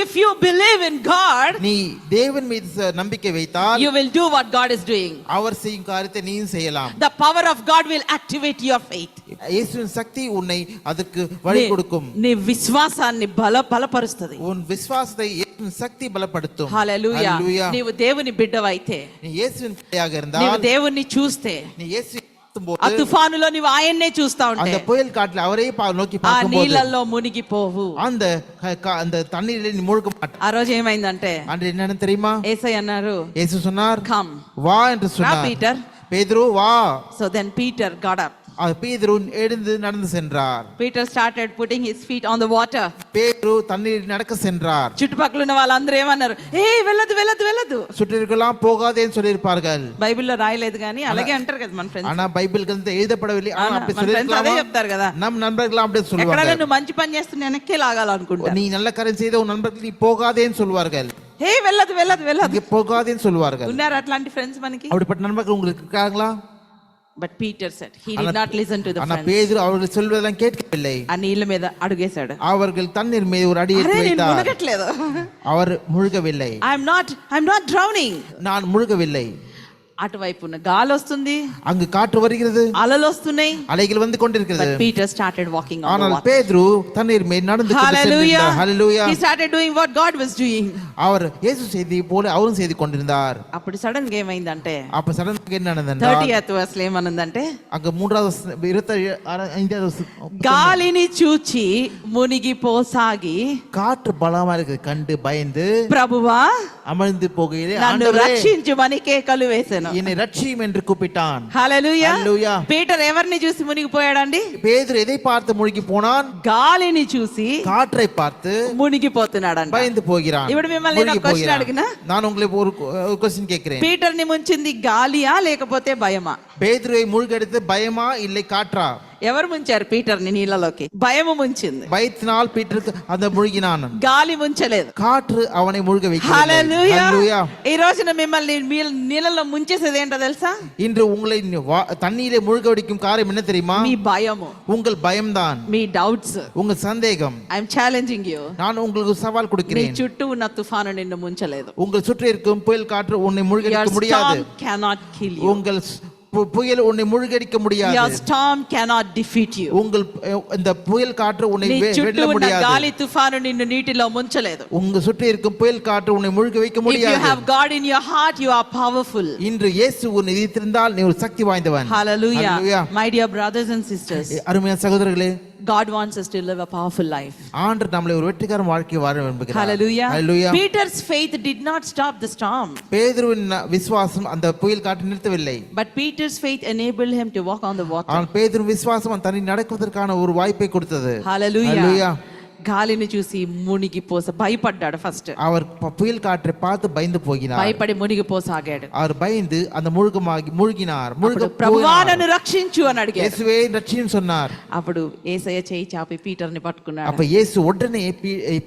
If you believe in God,
நீ தேவன் மீது நம்பிக்கை வைத்தால்
you will do what God is doing.
அவர் செய்யும் காரியத்தை நீயும் செய்யலாம்.
The power of God will activate your faith.
இயேசுவின் சக்தி உன்னை அதற்கு வழி கொடுக்கும்.
నీ విశ్వాసాన్ని బలపరుస్తుంది.
உன் విశ్వాసத்தை இயேசுவின் சக்தி பலப்படுத்தும்.
హల్లెలూయా.
Hallelujah.
నీవు దేవుని బిడ్డవైతే,
நீ இயேசுவின் பிள்ளையாக இருந்தால்,
నీవు దేవుణ్ణి చూస్తే,
நீ இயேசுவை
ఆ
பார்க்கும்போது
తుఫానులో నీవు ఆయన్నే చూస్తా ఉంటే,
அந்த புயல் காற்றில் அவரே நோக்கி
ఆ
பார்க்கும்போது
నీళ్ళల్లో మునిగిపోవు.
அந்த தண்ணீரிலே நீ மூழ்க மாட்டாய்.
ఆ రోజు ఏమైందంటే
அன்று என்னன்னு தெரியுமா?
యేసయ్య అన్నారు,
இயேசு சொன்னார்,
come.
வா என்று சொன்னார்.
పీటర్.
பேதுரு வா.
So then Peter got up.
பேதுரு எழுந்து நடந்து சென்றார்.
Peter started putting his feet on the water.
பேதுரு தண்ணீர் நடக்க சென்றார்.
చుట్టుపక్కల ఉన్న వాళ్ళందరూ ఏమన్నారు, వెళ్ళదు.
சுற்றிருக்கலாம் போகாதேன்னு சொல்லியிருப்பார்கள்.
బైబిల్లో రాయలేదు కానీ అలాగే అంటారు కదా మన ఫ్రెండ్స్.
ஆனா பைபிள் கிரந்தத்தில் எழுதப்படவில்லை. ஆனா அப்படி
మన ఫ్రెండ్స్ అదే
சொல்லிருக்கலாம்.
చెప్తారు కదా,
நம் நண்பர்கள் அப்படியே
ఎక్కడైనా
சொல்லுவாங்க.
నువ్వు మంచి పని చేస్తే వెనక్కే లాగాలనుకుంటా.
நீ நல்ல காரியம் செய்த உன் நண்பர்கள் நீ போகாதேன்னு சொல்வார்கள்.
వెళ్ళదు.
இங்க போகாதேன்னு சொல்வார்கள்.
ఉన్నారు అట్లాంటి ఫ్రెండ్స్ మనకి.
அப்படிப்பட்ட நண்பர்கள் உங்களுக்கு இருக்காங்களா?
But Peter said he did not listen to the
ஆனா
friends.
பேதுரு அவர்கள் சொல்வதெல்லாம் கேட்கவில்லை.
ఆ నీళ్ళ మీద అడుగేశాడు.
அவர்கள் தண்ணீர் மீது ஒரு அடி எடுத்து
నేను
வைத்தார்.
మునగట్లేదు.
அவர் முழுகவில்லை.
I'm not drowning.
நான் முழுகவில்லை.
అటువైపు ఉన్న గాలి వస్తుంది,
அங்கு காற்று வருகிறது,
అలలు వస్తున్నాయి.
அலைகள் வந்து கொண்டிருக்கிறது.
But Peter started walking on the
ஆனால்
water.
பேதுரு தண்ணீர் மேல் நடந்து கொண்டு
Hallelujah.
சென்றார். Hallelujah.
He started doing what God was doing.
அவர் இயேசு செய்தி போல அவரும் செய்து கொண்டிருந்தார்.
అప్పుడు సడన్ గా ఏమైందంటే,
அப்ப சடனாக என்ன நடந்ததென்றால்
30th verse లో ఏమనుందంటే,
அங்க 25வது
గాలిని చూచి మునిగిపోసాగి,
காற்று பலமா இருக்கு கண்டு பயந்து
ప్రభువా
அமர்ந்து போகையிலே
నన్ను
ஆண்டவரே
రక్షించుమని కేకలు వేసెను.
என்னை ரட்சியும் என்று கூப்பிட்டான்.
హల్లెలూయా.
Hallelujah.
పీటర్ ఎవరిని చూసి మునిగిపోయాడండి?
பேதுரு எதை பார்த்து முழுகி போனான்?
గాలిని చూసి
காற்றை பார்த்து
మునిగిపోతున్నాడంట.
பயந்து போகிறான்.
ఇప్పుడు మిమ్మల్ని నేను
முழுகி
క్వశ్చన్
போகிறான்.
అడిగినా,
நான் உங்களை ஒரு क्वेश्चन கேட்கிறேன்.
పీటర్ ని ముంచింది గాలియా లేకపోతే భయమా?
பேதுருவை மூழ்கடித்து பயமா இல்லை காற்றா?
ఎవరు ముంచారు పీటర్ ని నీళ్ళలోకి? భయము ముంచింది.
பயத்தினால் பீட்டருக்கு அந்த முழுகினான்.
గాలి ముంచలేదు.
காற்று அவனை மூழ்க வைக்கவில்லை.
హల్లెలూయా.
Hallelujah.
ఈ రోజున మిమ్మల్ని నీళ్ళలో ముంచేసేది ఏంటో తెలుసా?
இன்று உங்களை தண்ணீரை மூழ்க வைக்கும் காரியம் என்ன தெரியுமா?
మీ భయము,
உங்கள் பயம்தான்,
మీ డౌట్స్.
உங்கள் சந்தேகம்.
I'm challenging you.
நான் உங்களுக்கு சவால்
నీ
கொடுக்கிறேன்.
చుట్టూ ఉన్న తుఫాను నిన్ను ముంచలేదు.
உங்கள் சுற்றி இருக்கும் புயல் காற்று உன்னை
Your
மூழ்கடிக்க முடியாது.
storm cannot kill you.
உங்கள் புயல் உன்னை மூழ்கடிக்க முடியாது.
Your storm cannot defeat you.
உங்கள் இந்த புயல் காற்று உன்னை
నీ చుట్టూ
வெல்ல
ఉన్న
முடியாது.
గాలి తుఫాను నిన్ను నీటిలో ముంచలేదు.
உங்க சுற்றி இருக்கும் புயல் காற்று உன்னை மூழ்க வைக்க
If you
முடியாது.
have God in your heart, you are powerful.
இன்று இயேசு உன்னை இதயத்திலிருந்தால் நீ ஒரு சக்தி வாய்ந்தவன்.
Hallelujah.
Hallelujah.
My dear brothers and sisters,
அருமையான சகோதரர்களே,
God wants us to live a powerful life.
ஆண்டவர் நம்மளை ஒரு வெற்றிகரமான வாழ்க்கை வாழ விரும்புகிறார்.
Hallelujah.
Hallelujah.
Peter's faith did not stop the storm.
பேதுருவின் விசுவாசம் அந்த புயல் காற்றை நிறுத்தவில்லை.
But Peter's faith enabled him to walk on the water.
ஆனால் பேதுருவின் விசுவாசம் தன்னை நடக்குவதற்கான ஒரு வாய்ப்பை கொடுத்தது.
Hallelujah.
Hallelujah.
గాలిని చూసి మునిగిపోస భయపడ్డాడు ఫస్ట్.
அவர் புயல் காற்றை பார்த்து பயந்து போகிறார்.
భయపడి మునిగిపోసాగాడు.
அவர் பயந்து அந்த மூழ்கினார்.
ప్రభువా నన్ను రక్షించు అని అడిగాడు.
இயேசுவே ரட்சியும் சொன்னார்.
అప్పుడు యేసయ్య చేయి చాపి పీటర్ని పట్టుకున్నాడు.
அப்ப இயேசு உடனே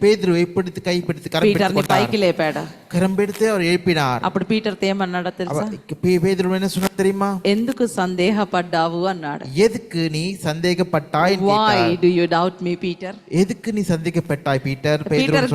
பேதுருவை பிடித்து கைப்பிடித்து கரம் பிடித்து
పీటర్ని పైకి లేపాడు.
கரம் பிடித்து அவர் எழுப்பினார்.
అప్పుడు పీటర్ ఏమన్నాడో తెలుసా?
பேதுரு என்ன சொன்னார் தெரியுமா?
ఎందుకు సందేహపడ్డావు అన్నాడు.
எதுக்கு நீ சந்தேகப்பட்டாய்?
Why do you doubt me, Peter?
எதுக்கு நீ சந்தேகப்பட்டாய் பீட்டர்?
పీటర్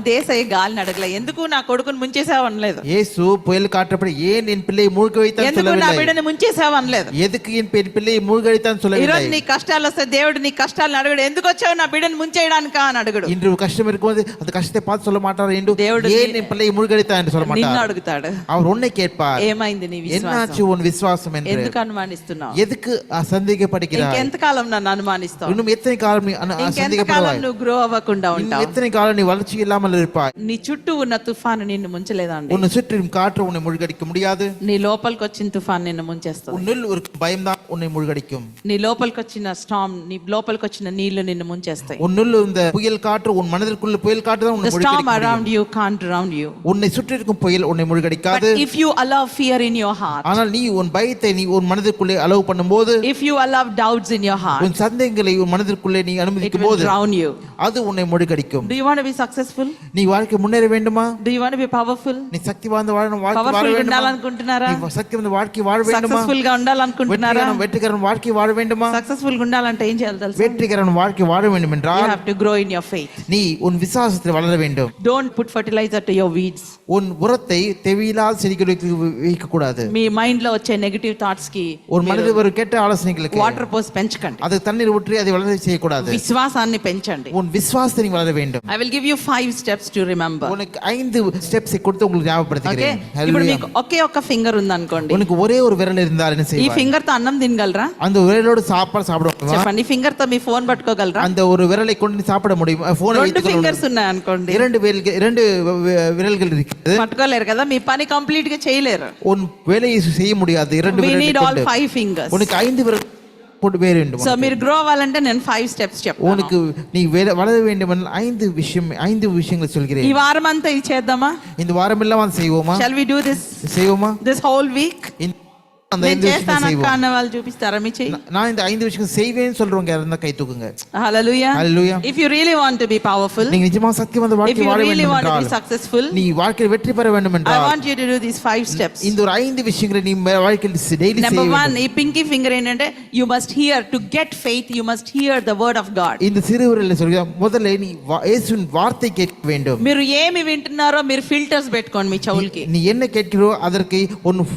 దేశయ్య గాలిని అడగలే. ఎందుకు నా కొడుకుని ముంచేసావు అనలేదు.
இயேசு புயல் காற்றப்படி ஏன் என் பிள்ளையை மூழ்க வைத்தான்
ఎందుకు
சொல்லவில்லை.
నా బిడ్డని ముంచేసావు అనలేదు.
எதுக்கு என் பிள்ளையை மூழ்க வைத்தான் சொல்லவில்லை.
ఈరోజు నీ కష్టాలు వస్తే దేవుడు నీ కష్టాలను అడగడు. ఎందుకు వచ్చావు నా బిడ్డని ముంచేయడానికా అని అడగడు.
இன்று கஷ்டம் இருக்கும்போது அந்த கஷ்டத்தை பார்த்து சொல்ல மாட்டார். దేవుడు ஏன் என் பிள்ளையை மூழ்க வைத்தான் என்று சொல்ல மாட்டார்.
నిన్ను అడుగుతాడు.
அவர் உன்னை கேட்பார்.
ఏమైంది నీ విశ్వాసం?
என்னாச்சு உன் விசுவாசம் என்று.
ఎందుకు అనుమానిస్తున్నావు?
எதுக்கு சந்தேகப்படுகிறாய்?
ఇంకెంత కాలం నన్ను అనుమానిస్తావు?
இன்னும் எத்தனை காலம் நீ சந்தேகப்படுவாய்?
నువ్వు గ్రో అవ్వకుండా ఉంటావు?
எத்தனை காலம் நீ வளர்ச்சி இல்லாமல் இருப்பாய்?
నీ చుట్టూ ఉన్న తుఫాను నిన్ను ముంచలేదండి.
உன்னை சுற்றும் காற்று உன்னை மூழ்கடிக்க முடியாது.
నీ లోపలికి వచ్చిన తుఫాను నిన్ను ముంచేస్తుంది.
உன்னில் ஒரு பயம்தான் உன்னை மூழ்கடிக்கும்.
నీ లోపలికి వచ్చిన స్టార్మ్, నీ లోపలికి వచ్చిన నీళ్లు నిన్ను ముంచేస్తాయి.
உன்னுள் இந்த புயல் காற்று உன் மனதிற்குள்ள புயல் காற்று தான் உன்னை
The storm
மூழ்கடிக்கும்.
around you can't drown you.
உன்னை சுற்றி இருக்கும் புயல் உன்னை மூழ்கடிக்காது.
But if you allow fear in your heart,
ஆனால் நீ உன் பயத்தை நீ உன் மனதிற்குள்ளே அலோவ் பண்ணும்போது,
if you allow doubts in your heart,
உன் சந்தேகங்களை உன் மனதிற்குள்ளே நீ
it
அனுமதிக்கும்
will
போது
drown you.
அது உன்னை மூழ்கடிக்கும்.
Do you want to be successful?
நீ வாழ்க்கை முன்னேற வேண்டுமா?
Do you want to be powerful?
நீ சக்தி வாய்ந்த வாழ்க்கை வாழ
Powerful
வேண்டுமா?
ఉండాలనుకుంటున్నారా?
நீ సక్తి వాய்ந்த வாழ்க்கை வாழ வேண்டுமா?
Successful గా ఉండాలనుకుంటున్నారా?
வெற்றிகரமான வாழ்க்கை வாழ வேண்டுமா?
Successful గా ఉండాలంటే ఏం చేయాలి తెలుసా?
வெற்றிகரமான வாழ்க்கை வாழ வேண்டும்
You
என்றால்
have to grow in your faith.
நீ உன் விசுவாசத்தில் வளர வேண்டும்.
Don't put fertilizer to your weeds.
உன் உரத்தை தேவையில்லாத செடிகளுக்கு வைக்க கூடாது.
మీ మైండ్ లో వచ్చే నెగటివ్ థాట్స్ కి
ஒரு மனதில் ஒரு கெட்ட ஆலோசனைகளுக்கு
వాటర్ పోసి పెంచకండి.
அது தண்ணீர் ஊற்றி அதை வளர செய்யக்கூடாது.
విశ్వాసాన్ని పెంచండి.
உன் விசுவாசத்தை நீ வளர வேண்டும்.
I will give you 5 steps to remember.
உனக்கு 5 ஸ்டெப்ஸ் கொடுத்து உங்களுக்கு
Okay?
ஞாபகப்படுத்துகிறேன்.
ఇప్పుడు మీకు ఒకే ఒక ఫింగర్ ఉంది అనుకోండి.
உனக்கு ஒரே ஒரு விரல் இருந்தால் என்ன
ఈ
செய்வாய்?
ఫింగర్ తో అన్నం తినగలరా?
அந்த விரலோடு சாப்பாடு சாப்பிட முடியுமா?
చెప్పండి. ఫింగర్ తో మీ ఫోన్ పట్టుకోగలరా?
அந்த ஒரு விரலை கொண்டு நீ சாப்பிட முடியுமா? போனை
2
வைத்துக்
ఫింగర్స్ ఉన్నాయి అనుకోండి.
இரண்டு விரல்கள் இருக்கிறது.
పట్టుకోలేరు కదా, మీ పని కంప్లీట్ గా చేయలేరు.
உன் வேலையை செய்ய முடியாது. இரண்டு
We need all
விரல்கள்
5 fingers.
உனக்கு 5 விரல் போட்டு வேற வேண்டும்.
సో మీరు గ్రో అవ్వాలంటే నేను 5 స్టెప్స్ చెప్తాను.
உனக்கு நீ வளர வேண்டும் 5 விஷயங்களை
ఈ
சொல்கிறேன்.
వారం అంతా ఇది చేద్దామా?
இந்த வாரம் எல்லாம் அதை செய்வோமா?
Shall we do this
செய்வோமா?
this whole week?
அந்த
నేను
5 விஷயங்களை
చేస్తాను
செய்வோம்.
అన్న వాళ్ళు చూపిస్తారా మీ చెయ్యి?
நான் இந்த 5 விஷயங்களை செய்வேன்னு சொல்றவங்க இருந்தா கை தூக்குங்க.
Hallelujah.
Hallelujah.
If you really want to be powerful,
நீங்க நிஜமா சத்தியமான
if
வாழ்க்கை
you
வாழ
really
வேண்டும்
want to be
என்றால்,
successful,
நீ வாழ்க்கையில் வெற்றி பெற வேண்டும்
I
என்றால்,
want you to do these 5 steps.
இந்த ஒரு 5 விஷயங்களை நீ வாழ்க்கையில் டெய்லி செய்ய
Number 1,
வேண்டும்.
ఈ పింకీ ఫింగర్ ఏంటంటే you must hear, to get faith you must hear the word of God.
இந்த சிறுவரில் சொல்கிற முதல்ல நீ இயேசுவின் வார்த்தை கேட்க வேண்டும்.
మీరు ఏమి వింటున్నారో మీరు ఫిల్టర్స్ పెట్టుకోండి మీ చెవులకి.
நீ என்ன கேட்கிறோ அதற்கு ஒன்னு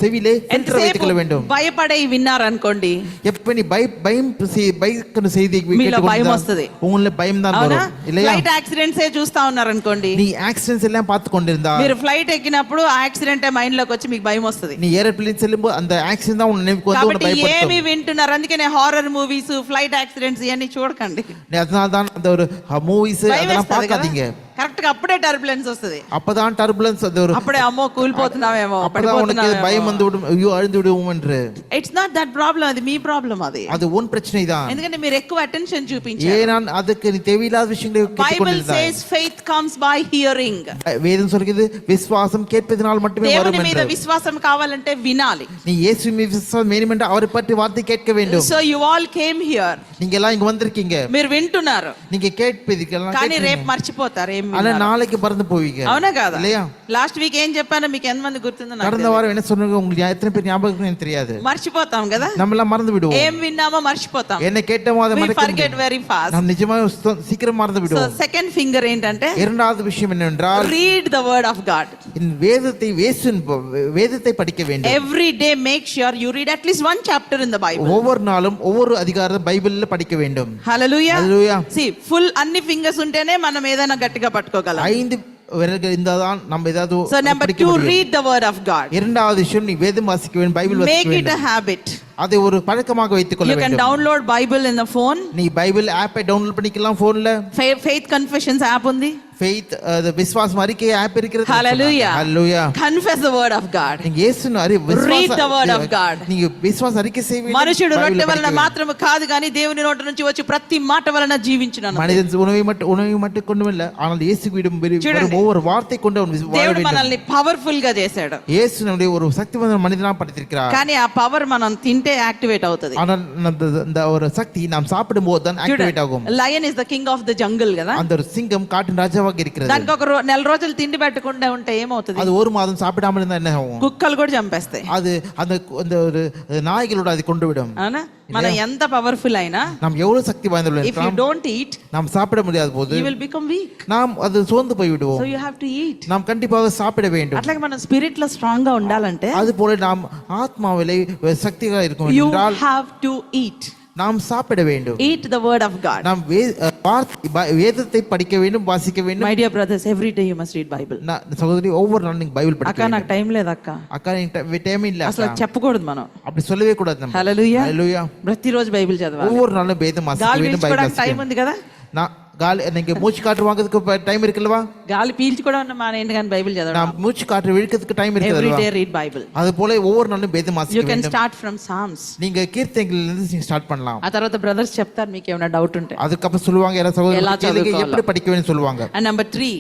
செவிலே ஃபில்டர் வைத்துக் கொள்ள வேண்டும்.
భయపడే విన్నారనుకోండి,
எப்ப நீ பயக்கன செய்தி
మీలో భయం వస్తుంది.
உங்களுக்குள்ள பயம் தான்
అవునా?
வரும் இல்லையா?
ఫ్లైట్ యాక్సిడెంట్స్ చూస్తా ఉన్నారనుకోండి,
நீ ஆக்சிடென்ட்ஸ் எல்லாம் பார்த்து கொண்டிருந்தா,
మీరు ఫ్లైట్ ఎక్కినప్పుడు ఆ యాక్సిడెంట్ మైండ్ లోకి వచ్చి మీకు భయం వస్తుంది.
நீ ஏரோப்ளேன் செல்லும்போது அந்த ஆக்சிடென்ட் தான் உன் நினைவுக்கு வந்து உன்னை
కాబట్టి
பயப்படுத்தும்.
ఏమి వింటున్నారు? అందుకనే హారర్ మూవీస్, ఫ్లైట్ యాక్సిడెంట్స్ ఇవన్నీ చూడకండి.
அதனால தான் அந்த ஒரு மூவிஸ் அதெல்லாம் பார்க்காதீங்க.
కరెక్ట్ గా అప్పుడే టర్బులెన్స్ వస్తుంది.
அப்பதான் டர்புலன்ஸ் அது ஒரு
అప్పుడే అమ్మో కూలిపోతున్నామేమో,
அப்பதான் உனக்கு பயம் வந்து விடும், ஐயோ அழிந்து விடுவோம் என்று.
ఇట్స్ నాట్ దట్ ప్రాబ్లం, అది మీ ప్రాబ్లం.
அது உன் பிரச்சனை தான்.
ఎందుకంటే మీరు ఎక్కువ అటెన్షన్ చూపించారు.
ஏன் அதுக்கு நீ தேவையில்லாத விஷயங்களை
బైబిల్
கேட்டுக்கொண்டிருந்தாய்.
Says faith comes by hearing.
வேதம் சொல்கிறது விசுவாசம் கேட்பதினால் மட்டுமே வரும்
దేవుని మీద
என்று.
విశ్వాసం కావాలంటే వినాలి.
நீ இயேசு மீது விசுவாசம் வேண்டும் என்று அவரை பற்றி வார்த்தை கேட்க வேண்டும்.
So you all came here.
நீங்க எல்லாம் இங்க வந்திருக்கீங்க,
మీరు వింటున్నారు,
நீங்க கேட்பீர்கள்,
కానీ రేపు మర్చిపోతారు ఏం
ஆனா
విన్నారో.
நாளைக்கு மறந்து போவீங்க.
అవునా కాదా?
இல்லையா?
లాస్ట్ వీక్ ఏం చెప్పానో మీకు ఎంత మంది గుర్తుందో నాకు
கடந்த
తెలియదు.
வாரம் என்ன சொன்னீங்க உங்களுக்கு எத்தனை பேர் ஞாபகம் இருக்குன்னு எனக்கு தெரியாது.
మర్చిపోతాం కదా,
நம்ம எல்லாம் மறந்து விடுவோம்.
ఏం విన్నామో మర్చిపోతాం.
என்ன கேட்டோமோ அதை
we
மறக்க
forget
முடியும்.
very fast.
நாம் நிஜமா சீக்கிரம் மறந்து
సో
விடுவோம்.
సెకండ్ ఫింగర్ ఏంటంటే
இரண்டாவது விஷயம் என்னவென்றால்,
read the word of God.
இந்த வேதத்தை படிக்க வேண்டும்.
Every day make sure you read at least one chapter in the Bible.
ஒவ்வொரு நாளும் ஒவ்வொரு அதிகாரத்தை பைபிள்ல படிக்க வேண்டும்.
Hallelujah.
Hallelujah.
See, full అన్ని ఫింగర్స్ ఉంటేనే మనం ఏదైనా గట్టిగా పట్టుకోగలం.
5 விரல்கள் இருந்தால்தான் நம்ம ஏதாவது
So number 2, read the word of God.
இரண்டாவது விஷயம் நீ வேதம் வாசிக்க வேண்டும், பைபிள்
Make
வாசிக்க
it a
வேண்டும்.
habit.
அதை ஒரு பழக்கமாக வைத்துக் கொள்ள
You can
வேண்டும்.
download Bible in the phone.
நீ பைபிள் ஆப்பை டவுன்லோட் பண்ணிக்கலாம் போன்ல.
Faith Confessions app undi.
Faith விசுவாசம் அறிக்கை ஆப் இருக்கிறது.
Hallelujah.
Hallelujah.
Confess the word of God.
நீங்க இயேசுன்னு
Read the word of God.
நீங்க విశ్వాస அறிக்கை செய்வீங்க.
మనుషుడు రొట్టె వలన మాత్రమే కాదు కానీ దేవుని నోటి నుంచి వచ్చి ప్రతి మాట వలన జీవించును.
மனிதன் உணவை மட்டும் கொண்டுமில்ல ஆனால் இயேசுவிடம் வரும் ஒவ்வொரு வார்த்தை கொண்டு அவன் வாழ
దేవుడు
வேண்டும்.
మనల్ని పవర్ఫుల్ గా చేశాడు.
இயேசு நம்முடைய ஒரு சக்திவான மனிதனா படைத்திருக்கிறார்.
కానీ ఆ పవర్ మనం తింటే యాక్టివేట్ అవుతది.
ஆனால் அந்த ஒரு சக்தி நாம் சாப்பிடும்போது தான் ஆக்டிவேட் ஆகும்.
Lion is the king of the jungle కదా.
அந்த ஒரு சிங்கம் காட்டின் ராஜாவாக இருக்கிறது.
దానికి ఒక నెల రోజులు తిండి పెట్టకుండా ఉంటే ఏమవుతుంది?
அது ஒரு மாதம் சாப்பிடாம இருந்தா என்ன ஆகும்?
కుక్కలు కూడా చంపేస్తాయి.
அது அந்த ஒரு நாய்களோட அது கொண்டு விடும்.
అవునా? మనం ఎంత పవర్ఫుల్ అయినా
நாம் எவ்வளவு சக்தி வாய்ந்தவர்கள்
if you don't eat
நாம் சாப்பிட முடியாத போது
you will become weak.
நாம் அது சோர்ந்து போய் விடுவோம்.
So you have to eat.
நாம் கண்டிப்பாக சாப்பிட வேண்டும்.
అట్లాగే మనం స్పిరిట్ లో స్ట్రాంగ్ గా ఉండాలంటే
அதுபோல நாம் ஆத்மாவிலே சக்தியாக இருக்கும்
you
என்றால்
have to eat.
நாம் சாப்பிட வேண்டும்.
Eat the word of God.
நாம் வேதத்தை படிக்க வேண்டும், வாசிக்க வேண்டும்.
My dear brothers, every day you must read Bible.
சகோதரி ஒவ்வொரு நாளும் நீங்க பைபிள் படிக்க
అక్క
வேண்டும்.
నాకు టైం లేదు అక్క.
அக்கா நீங்க டைம் இல்ல
అసలు
அக்கா.
చెప్పకూడదు మనం.
அப்படி சொல்லவே கூடாது நம்ம.
హల్లెలూయా.
ஹalleluya.
ప్రతిరోజు బైబిల్ చదవాలి.
ஒவ்வொரு நாளும் வேதம் வாசிக்க
గాలి
வேண்டும், பைபிள்
పీల్చుకోవడానికి టైం
வாசிக்க
ఉంది కదా.
நான் கால் நீங்க மூச்சு காற்று வாங்குறதுக்கு டைம் இருக்குல்லவா?
గాలి పీల్చుకోవడం మానేయండి కానీ బైబిల్ చదవడం.
நான் மூச்சு காற்று இழுக்கிறதுக்கு டைம்
Every
இருக்குல்லவா?
day read Bible.
அது போல ஒவ்வொரு நாளும் வேதம்
You
வாசிக்க
can
வேண்டும்.
start from Psalms.
நீங்க கீர்த்தனைகள் இருந்து நீங்க ஸ்டார்ட் பண்ணலாம்.
ఆ తర్వాత బ్రదర్స్ చెప్తారు మీకు ఏమైనా డౌట్ ఉంటే.
அதுக்கப்புறம் சொல்லுவாங்க யாரா சகோதரர்
ఎలా
கேளுங்க
చదువుకోవాలో.
எப்படி படிக்க வேண்டும் சொல்லுவாங்க.
And number 3,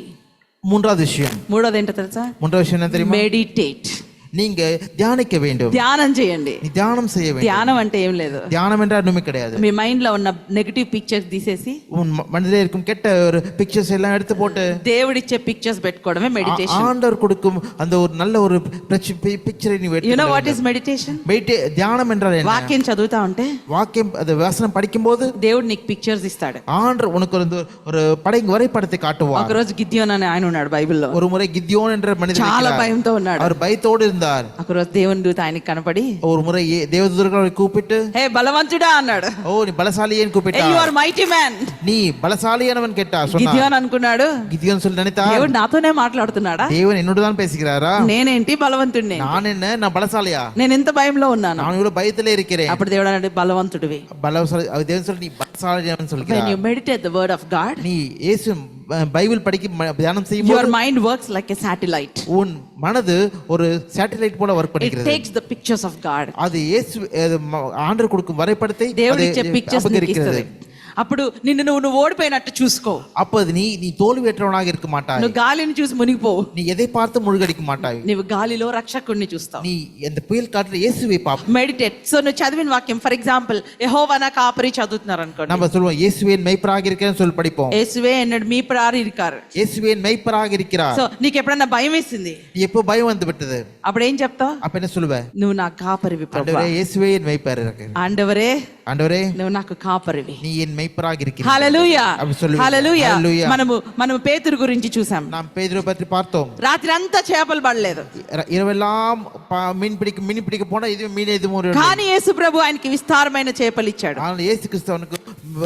மூன்றாவது விஷயம்.
మూడోది ఏంటో తెలుసా?
மூன்றாவது விஷயம் என்ன தெரியுமா?
మెడిటేట్.
நீங்க தியானிக்க வேண்டும்.
ధ్యానం చేయండి.
நீ தியானம் செய்ய வேண்டும்.
ధ్యానం అంటే ఏం లేదు.
தியானம் என்றால் ஒண்ணுமே கிடையாது.
మీ మైండ్ లో ఉన్న నెగటివ్ పిక్చర్స్ తీసేసి
உன் மனதிலே இருக்கும் கெட்ட ஒரு பிக்சர்ஸ் எல்லாம் எடுத்து போட்டு
దేవుడిచ్చే పిక్చర్స్ పెట్టుకోవడమే మెడిటేషన్.
ஆண்டவர் கொடுக்கும் அந்த ஒரு நல்ல ஒரு பிக்சரை நீ
You know what is meditation?
தியானம் என்றால் என்ன?
వాక్యం చదువుతా ఉంటే
வாக்கியம் அது வசனம் படிக்கும்போது
దేవుడు నీకు పిక్చర్స్ ఇస్తాడు.
ஆண்டவர் உனக்கு ஒரு வரைபடத்தை காட்டுவார்.
ఒక రోజు గిద్యోన్ అనే ఆయన ఉన్నాడు బైబిల్లో.
ஒரு முறை கிதியோன் என்ற மனிதன்
చాలా
இருக்கிறார்.
భయంతో ఉన్నాడు.
அவர் பயத்தோடு இருந்தார்.
ఒక రోజు దేవుని దూత ఆయనకి కనపడి
ஒரு முறை தேவதூதர்கள் அவரை கூப்பிட்டு
హే బలవంతుడా అన్నాడు.
ஓ நீ பலசாலியேன்னு
Hey,
கூப்பிட்டார்.
you are mighty man.
நீ பலசாலியானவன் கேட்டா சொன்னார்.
గిద్యోన్ అనుకున్నాడు
கிதியோன் சொல்லி நினைத்தார்
దేవుడు నాతోనే మాట్లాడుతున్నాడా?
தேவன் என்னோட தான் பேசுகிறாரா?
నేనేంటి బలవంతుడిని?
நான் என்ன நான் பலசாலியா?
నేను ఎంత భయంలో ఉన్నాను.
நான் இவ்வளவு பயத்திலே இருக்கிறேன்.
అప్పుడు దేవుడు అన్నాడు బలవంతుడివి.
பலசாலி தேவன் சொல்லி நீ பலசாலியானவன்
When
சொல்கிறார்.
you meditate the word of God,
நீ இயேசு பைபிள் படிக்க தியானம்
your
செய்யும்போது
mind works like a satellite.
உன் மனது ஒரு சேட்டலைட் போல வர்க்
It
பண்ணுகிறது.
takes the pictures of God.
அது இயேசு ஆண்டவர் கொடுக்கும் வரைபடத்தை
దేవుడిచ్చే పిక్చర్స్ నీకు
அபகரிக்கிறது.
ఇస్తుంది. అప్పుడు నిన్ను నువ్వు ఓడిపోయినట్టు చూసుకో.
அப்போது நீ தோல்வியற்றவனாக இருக்க மாட்டாய்.
నువ్వు గాలిని చూసి మునిగిపోవు.
நீ எதை பார்த்து முழுகடிக்க மாட்டாய்.
నువ్వు గాలిలో రక్షకుడిని చూస్తావు.
நீ இந்த புயல் காற்றுல இயேசுவை பாப்ப.
మెడిటేట్. సో నువ్వు చదివిన వాక్యం ఫర్ ఎగ్జాంపుల్ యెహోవా నా కాపరి చదువుతున్నారు అనుకోండి.
நம்ம சொல்லுவோம் இயேசுவே மெய்ப்பராக இருக்கிறேன்னு சொல்லி படிப்போம்.
యేసువే ఎన్నడు మీ ప్రారి ఇరికారు.
இயேசுவே மெய்ப்பராக இருக்கிறார்.
సో నీకు ఎప్పుడన్నా భయం వేసింది?
நீ எப்போ பயம் வந்து விட்டது?
అప్పుడు ఏం చెప్తావు?
அப்ப என்ன சொல்லுவ?
నువ్వు నా కాపరివి ప్రభువా.
ஆண்டவரே இயேசுவே என் மெய்ப்பர் இருக்கு.
ఆండవరే
ஆண்டவரே
నువ్వు నాకు కాపరివి.
நீ என் மெய்ப்பராக இருக்கிறாய்.
హల్లెలూయా.
அப்படி சொல்லுவ.
హల్లెలూయా.
ஹalleluya.
మనము పేతురు గురించి చూసాం.
நாம் பேதுரு பற்றி பார்த்தோம்.
రాత్రి అంతా చేపలు పడలేదు.
இரவெல்லாம் மீன் பிடிக்க போனா இது மீன் எதுவும் ஒரு
కానీ యేసు ప్రభు ఆయనకి విస్తారమైన చేపలు ఇచ్చాడు.
ஆனால் இயேசு கிறிஸ்துவனுக்கு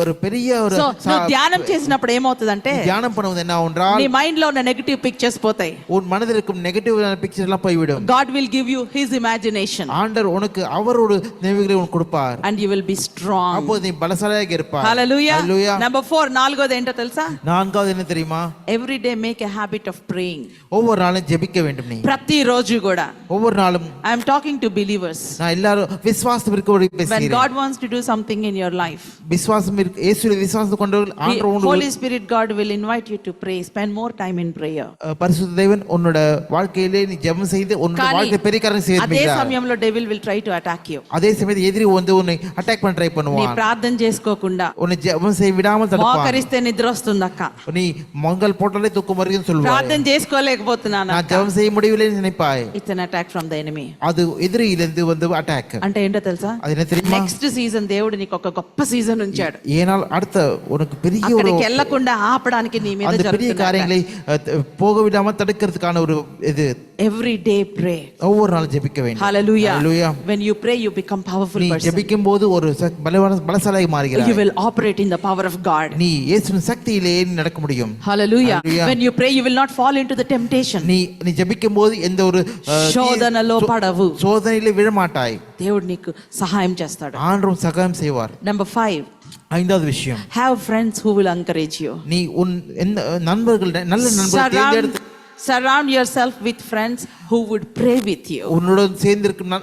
ஒரு பெரிய ஒரு
సో నువ్వు ధ్యానం చేసినప్పుడు ఏమవుతుందంటే
தியானம் பண்ணுவது என்ன என்றால்
నీ మైండ్ లో ఉన్న నెగటివ్ పిక్చర్స్ పోతాయి.
உன் மனதில் இருக்கும் நெகட்டிவ் பிக்சர் எல்லாம் போய்விடும்.
God will give you his imagination
ஆண்டவர் உனக்கு அவரோட நினைவுகளை உனக்கு கொடுப்பார்.
and you will be strong.
அப்போது நீ பலசாலியாக இருப்பாய்.
Hallelujah.
Hallelujah.
Number 4, నాలుగోది ఏంటో తెలుసా?
நான்காவது என்ன தெரியுமா?
Every day make a habit of praying.
ஒவ்வொரு நாளும் ஜெபிக்க வேண்டும். நீ
ప్రతి రోజు కూడా.
ஒவ்வொரு நாளும்
I am talking to believers.
நான் எல்லாரும் விசுவாசம் இருக்கவரை
When
பேசுகிறேன்.
God wants to do something in your life,
விசுவாசம் இயேசுவின் விசுவாசம் கொண்டவர்கள் ஆண்டவர்
Holy Spirit God will invite you to pray. Spend more time in prayer.
பரிசுத்த தேவன் உன்னோட வாழ்க்கையிலே நீ ஜெபம் செய்து உன்னோட வாழ்க்கை பெரிய காரியம் செய்ய
అదే సమయంలో devil will try to attack you.
அதே சமயத்தில் எதிரி வந்து உன்னை அட்டாக் பண்ண ட்ரை
నీ
பண்ணுவான்.
ప్రార్థన చేసుకోకుండా
உன்னை ஜெபம் செய்ய விடாமல் தடுப்பான்.
మోకరిస్తే నిద్ర వస్తుంది అక్క.
நீ மங்கள் போட்டாலே தூக்கம் வருதுன்னு சொல்லுவாய்.
ప్రార్థన చేసుకోలేకపోతున్నాను.
நான் ஜெபம் செய்ய முடியவில்லை நினைப்பாய்.
It's an attack from the enemy.
அது எதிரியிலிருந்து வந்து அட்டாக்.
అంటే ఏంటో తెలుసా?
அது என்ன தெரியுமா?
నెక్స్ట్ సీజన్ దేవుడు నీకు ఒక గొప్ప సీజన్ ఉంచాడు.
ஏனால் அடுத்த உனக்கு பெரிய ஒரு
అక్కడికి వెళ్ళకుండా ఆపడానికి నీ మీద
அந்த பெரிய
జరుగుతున్న
காரியங்களை போக விடாம தடுக்கிறதுக்கான ஒரு இது
ఎవ్రీ డే ప్రే
ஒவ்வொரு நாளும் ஜெபிக்க வேண்டும்.
హల్లెలూయా
Hallelujah.
when you pray you become powerful
நீ
person
ஜெபிக்கும் போது ஒரு பலசாலியாய்
you
மாறுகிறாய்.
will operate in the power of God
நீ இயேசுவின் சக்தியிலே நீ நடக்க முடியும்.
hallelujah
Hallelujah.
when you pray you will not fall into the temptation
நீ ஜெபிக்கும் போது எந்த ஒரு
శోధనలో పడవు
சோதனையிலே விழமாட்டாய்.
దేవుడు నీకు సహాయం చేస్తాడు
ஆண்டவரும் சகாயம் செய்வார்.
number 5
ஐந்தாவது விஷயம்,
have friends who will encourage you
நீ உன் நண்பர்கள் நல்ல நண்பர்கள் தேர்ந்தெடுத்து
surround yourself with friends who would pray with you
உன்னுடன் சேர்ந்திருக்கும்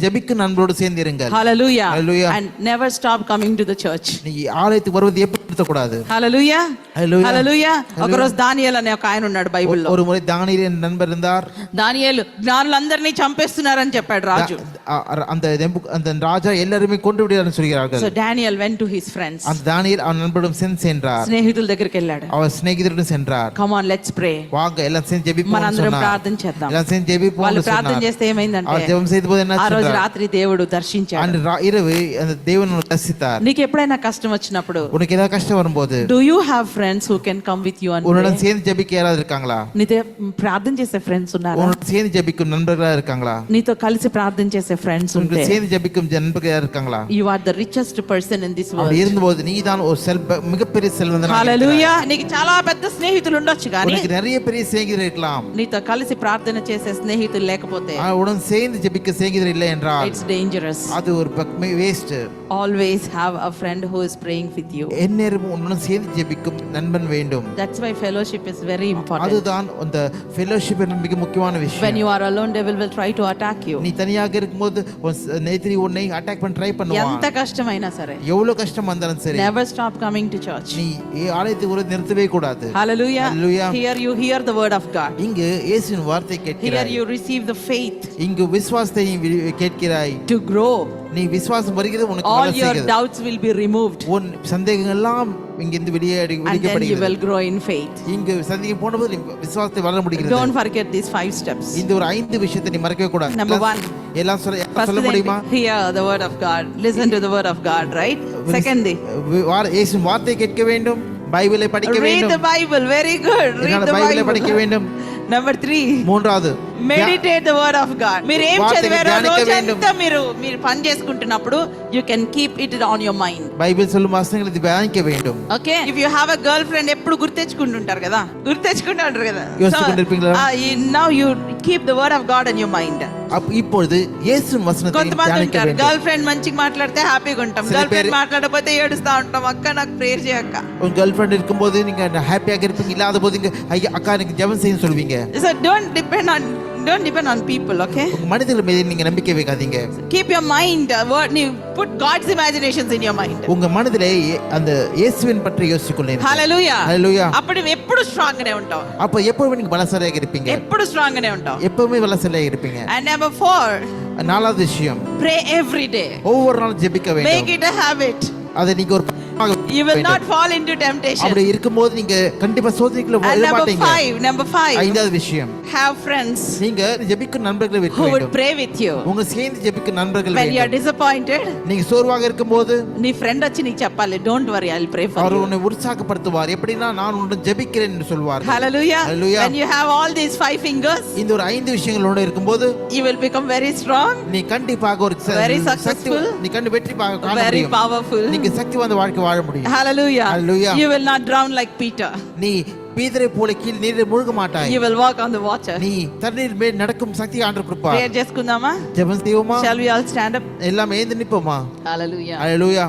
ஜெபிக்கும் நண்பரோடு சேர்ந்திருங்கள்.
hallelujah
Hallelujah.
and never stop coming to the church
நீ ஆலயத்துக்கு வருவது எப்படி நிறுத்தக்கூடாது.
hallelujah
Hallelujah.
hallelujah ఒకరోజు దానియేలు అనే ఒక ఆయన ఉన్నాడు బైబిల్లో
ஒரு முறை தானியேல் என்ற நண்பர் இருந்தார்.
దానియేలు జ్ఞానులందరినీ చంపేస్తున్నారని చెప్పాడు రాజు
அந்த ராஜா எல்லாருமே கொண்டு விடுகிறார்னு சொல்கிறார்கள்.
so daniel went to his friends
அந்த தானியேல் அவன் நண்பரிடம் சென்றார்.
స్నేహితుల దగ్గరికి వెళ్ళాడు
அவர் சிநேகிதருடன் சென்றார்.
come on let's pray
வாங்க எல்லாம் சேர்ந்து ஜெபிப்போம்
మనందరం
சொன்னார்.
ప్రార్థన చేద్దాం
எல்லாம் சேர்ந்து ஜெபிப்போம்
వాళ్ళు
சொன்னார்.
ప్రార్థన చేస్తే ఏమైందంటే
அவர் ஜெபம் செய்த போது என்ன
ఆ రోజు
சொன்னார்?
రాత్రి దేవుడు దర్శించాడు
அன்று இரவு அந்த தேவன் உன்னை தரிசித்தார்.
నీకు ఎప్పుడైనా కష్టం వచ్చినప్పుడు
உனக்கு ஏதாவது கஷ்டம் வரும்போது
do you have friends who can come with you and
உன்னுடன்
pray?
சேர்ந்து ஜெபிக்க யாராவது இருக்காங்களா?
నీతో ప్రార్థన చేసే ఫ్రెండ్స్ ఉన్నారా
உன்னுடன் சேர்ந்து ஜெபிக்கும் நண்பர்களா இருக்காங்களா?
నీతో కలిసి ప్రార్థన చేసే ఫ్రెండ్స్ ఉంటే
உன்னுடன் சேர்ந்து ஜெபிக்கும் நண்பர்களா இருக்காங்களா?
you are the richest person in this world
அப்படி இருந்தபோது நீ தான் ஒரு மிகப்பெரிய செல்வந்தனாக
hallelujah నీకు చాలా పెద్ద స్నేహితులు ఉండొచ్చు కానీ
உனக்கு நிறைய பெரிய சிநேகிதர் இருக்கலாம்.
నీతో కలిసి ప్రార్థన చేసే స్నేహితులు లేకపోతే
உடன் சேர்ந்து ஜெபிக்க சிநேகிதர் இல்லை என்றால்
it's dangerous
அது ஒரு waste.
always have a friend who is praying with you
எந்நேரமும் உன்னுடன் சேர்ந்து ஜெபிக்கும் நண்பன் வேண்டும்.
that's why fellowship is very important
அதுதான் அந்த ஃபெலோஷிப் மிக முக்கியமான
when
விஷயம்.
you are alone devil will try to attack you
நீ தனியாக இருக்கும்போது நேத்திரி உன்னை அட்டாக் பண்ண ட்ரை பண்ணுவான்.
ఎంత కష్టమైనా సరే
எவ்வளவு கஷ்டம் வந்தாலும் சரி
never stop coming to church
நீ ஆலயத்துக்கு ஒரு நிறுத்தவே கூடாது.
hallelujah
Hallelujah.
here you hear the word of God
இங்கு இயேசுவின் வார்த்தை
here
கேட்கிறாய்.
you receive the faith
இங்கு விசுவாசத்தை நீ கேட்கிறாய்.
to grow
நீ விசுவாசம் வருகிறது உனக்கு
all
வேலை
your
செய்கிறது.
doubts will be removed
உன் சந்தேகங்கள் எல்லாம் இங்கிருந்து
and then you
விடுவிக்கப்படுகிறது.
will grow in faith
இங்கு சந்தேகம் போனபோது நீ விசுவாசத்தை வளர முடிகிறது.
don't forget these 5 steps
இந்த ஒரு 5 விஷயத்தை நீ மறக்கவே கூடாது.
Number 1.
எல்லாம்
first
சொல்ல
thing,
முடியுமா?
hear the word of God listen to the word of God right second thing
இயேசுவின் வார்த்தை கேட்க வேண்டும், பைபிளை படிக்க
read
வேண்டும்.
the bible very good read
என்னால
the
பைபிளை படிக்க
bible
வேண்டும்.
number 3
மூன்றாவது
meditate the word of God మీరు ఏం
వార్తని
చదివారో
ధ్యానించ வேண்டும்.
రోజంతా మీరు పని చేసుకుంటున్నప్పుడు you can keep it on your mind
Bible சொல்லும் வசனங்களை தியானிக்க வேண்டும்.
Okay if you have a girlfriend ఎప్పుడు గుర్తెచ్చుకుంటుంటారు కదా గుర్తెచ్చుకుంటారు కదా
யோசிச்சுக்கொண்டிருப்பீங்களா?
Now you keep the word of God in your mind
இப்பொழுது இயேசுவின் வசனத்தை
కొంతమంది
தியானிக்க
ఉంటారు
வேண்டும்.
గర్ల్ ఫ్రెండ్ మంచిగా మాట్లాడితే హ్యాపీగా ఉంటాం
சில
గర్ల్ ఫ్రెండ్
பேர்
మాట్లాడకపోతే ఏడుస్తా ఉంటాం అక్క నాకు ప్రేయర్ చేయక్క
உங்க கேர்ள் ஃப்ரெண்ட் இருக்கும்போது நீங்க ஹாப்பியாக இருப்பீங்க, இல்லாத போது இங்க ஐயா அக்கா எனக்கு ஜெபம் செய்ய சொல்வீங்க.
so don't depend on people okay
உங்க மனிதர்கள் மீது நீங்க நம்பிக்கை வைக்காதீங்க.
keep your mind put god's imaginations in your mind
உங்க மனதிலே அந்த இயேசுவின் பற்றி யோசிச்சுக்கொள்ளுங்க.
hallelujah
Hallelujah.
అప్పుడు నువ్వు ఎప్పుడు స్ట్రాంగ్ గానే ఉంటావు
அப்ப எப்பவுமே நீங்க பலசாலியாக இருப்பீங்க.
ఎప్పుడు స్ట్రాంగ్ గానే ఉంటావు
எப்பவுமே பலசாலியாக இருப்பீங்க.
and number 4
நாலாவது விஷயம்,
pray every day
ஒவ்வொரு நாளும் ஜெபிக்க
make
வேண்டும்.
it a habit
அதை நீங்க ஒரு பழக்கமாக
you will
வேண்டும்.
not fall into temptation
அப்படி இருக்கும்போது நீங்க கண்டிப்பா சோதனைக்குள்ள
and
விழ
number
மாட்டீங்க.
5
ஐந்தாவது விஷயம்,
have friends
நீங்க ஜெபிக்கும் நண்பர்களை வைக்க
who would
வேண்டும்.
pray with you
உங்க சேர்ந்து ஜெபிக்கும் நண்பர்கள்
when you are
வேண்டும்.
disappointed
நீங்க சோர்வாக இருக்கும்போது
నీ ఫ్రెండ్ వచ్చి నీకు చెప్పాలి don't worry I'll pray for
our
you
உன்னை உற்சாகப்படுத்துவார். எப்படின்னா நான் உன்னை ஜெபிக்கிறேன் என்று சொல்வார்.
hallelujah
Hallelujah.
when you have all these 5 fingers
இந்த ஒரு 5 விஷயங்களோட இருக்கும்போது
you will become very strong
நீ கண்டிப்பாக ஒரு
Very
சக்தி,
successful.
நீ கண்டு வெற்றி காண
very
முடியும்.
powerful
நீங்க சக்தி வாய்ந்த வாழ்க்கை வாழ முடியும்.
hallelujah
Hallelujah.
you will not drown like Peter
நீ பீதரை போல கீழ் நீரில் மூழ்க மாட்டாய்.
you will walk on the water
நீ தண்ணீர் மேல் நடக்கும் சக்தி ஆண்டவர் கொடுப்பார்.
prayer చేసుకుందామా
ஜெபம் செய்வோமா?
shall we all stand up
எல்லாம் எழுந்து நிப்போமா?
hallelujah
Hallelujah.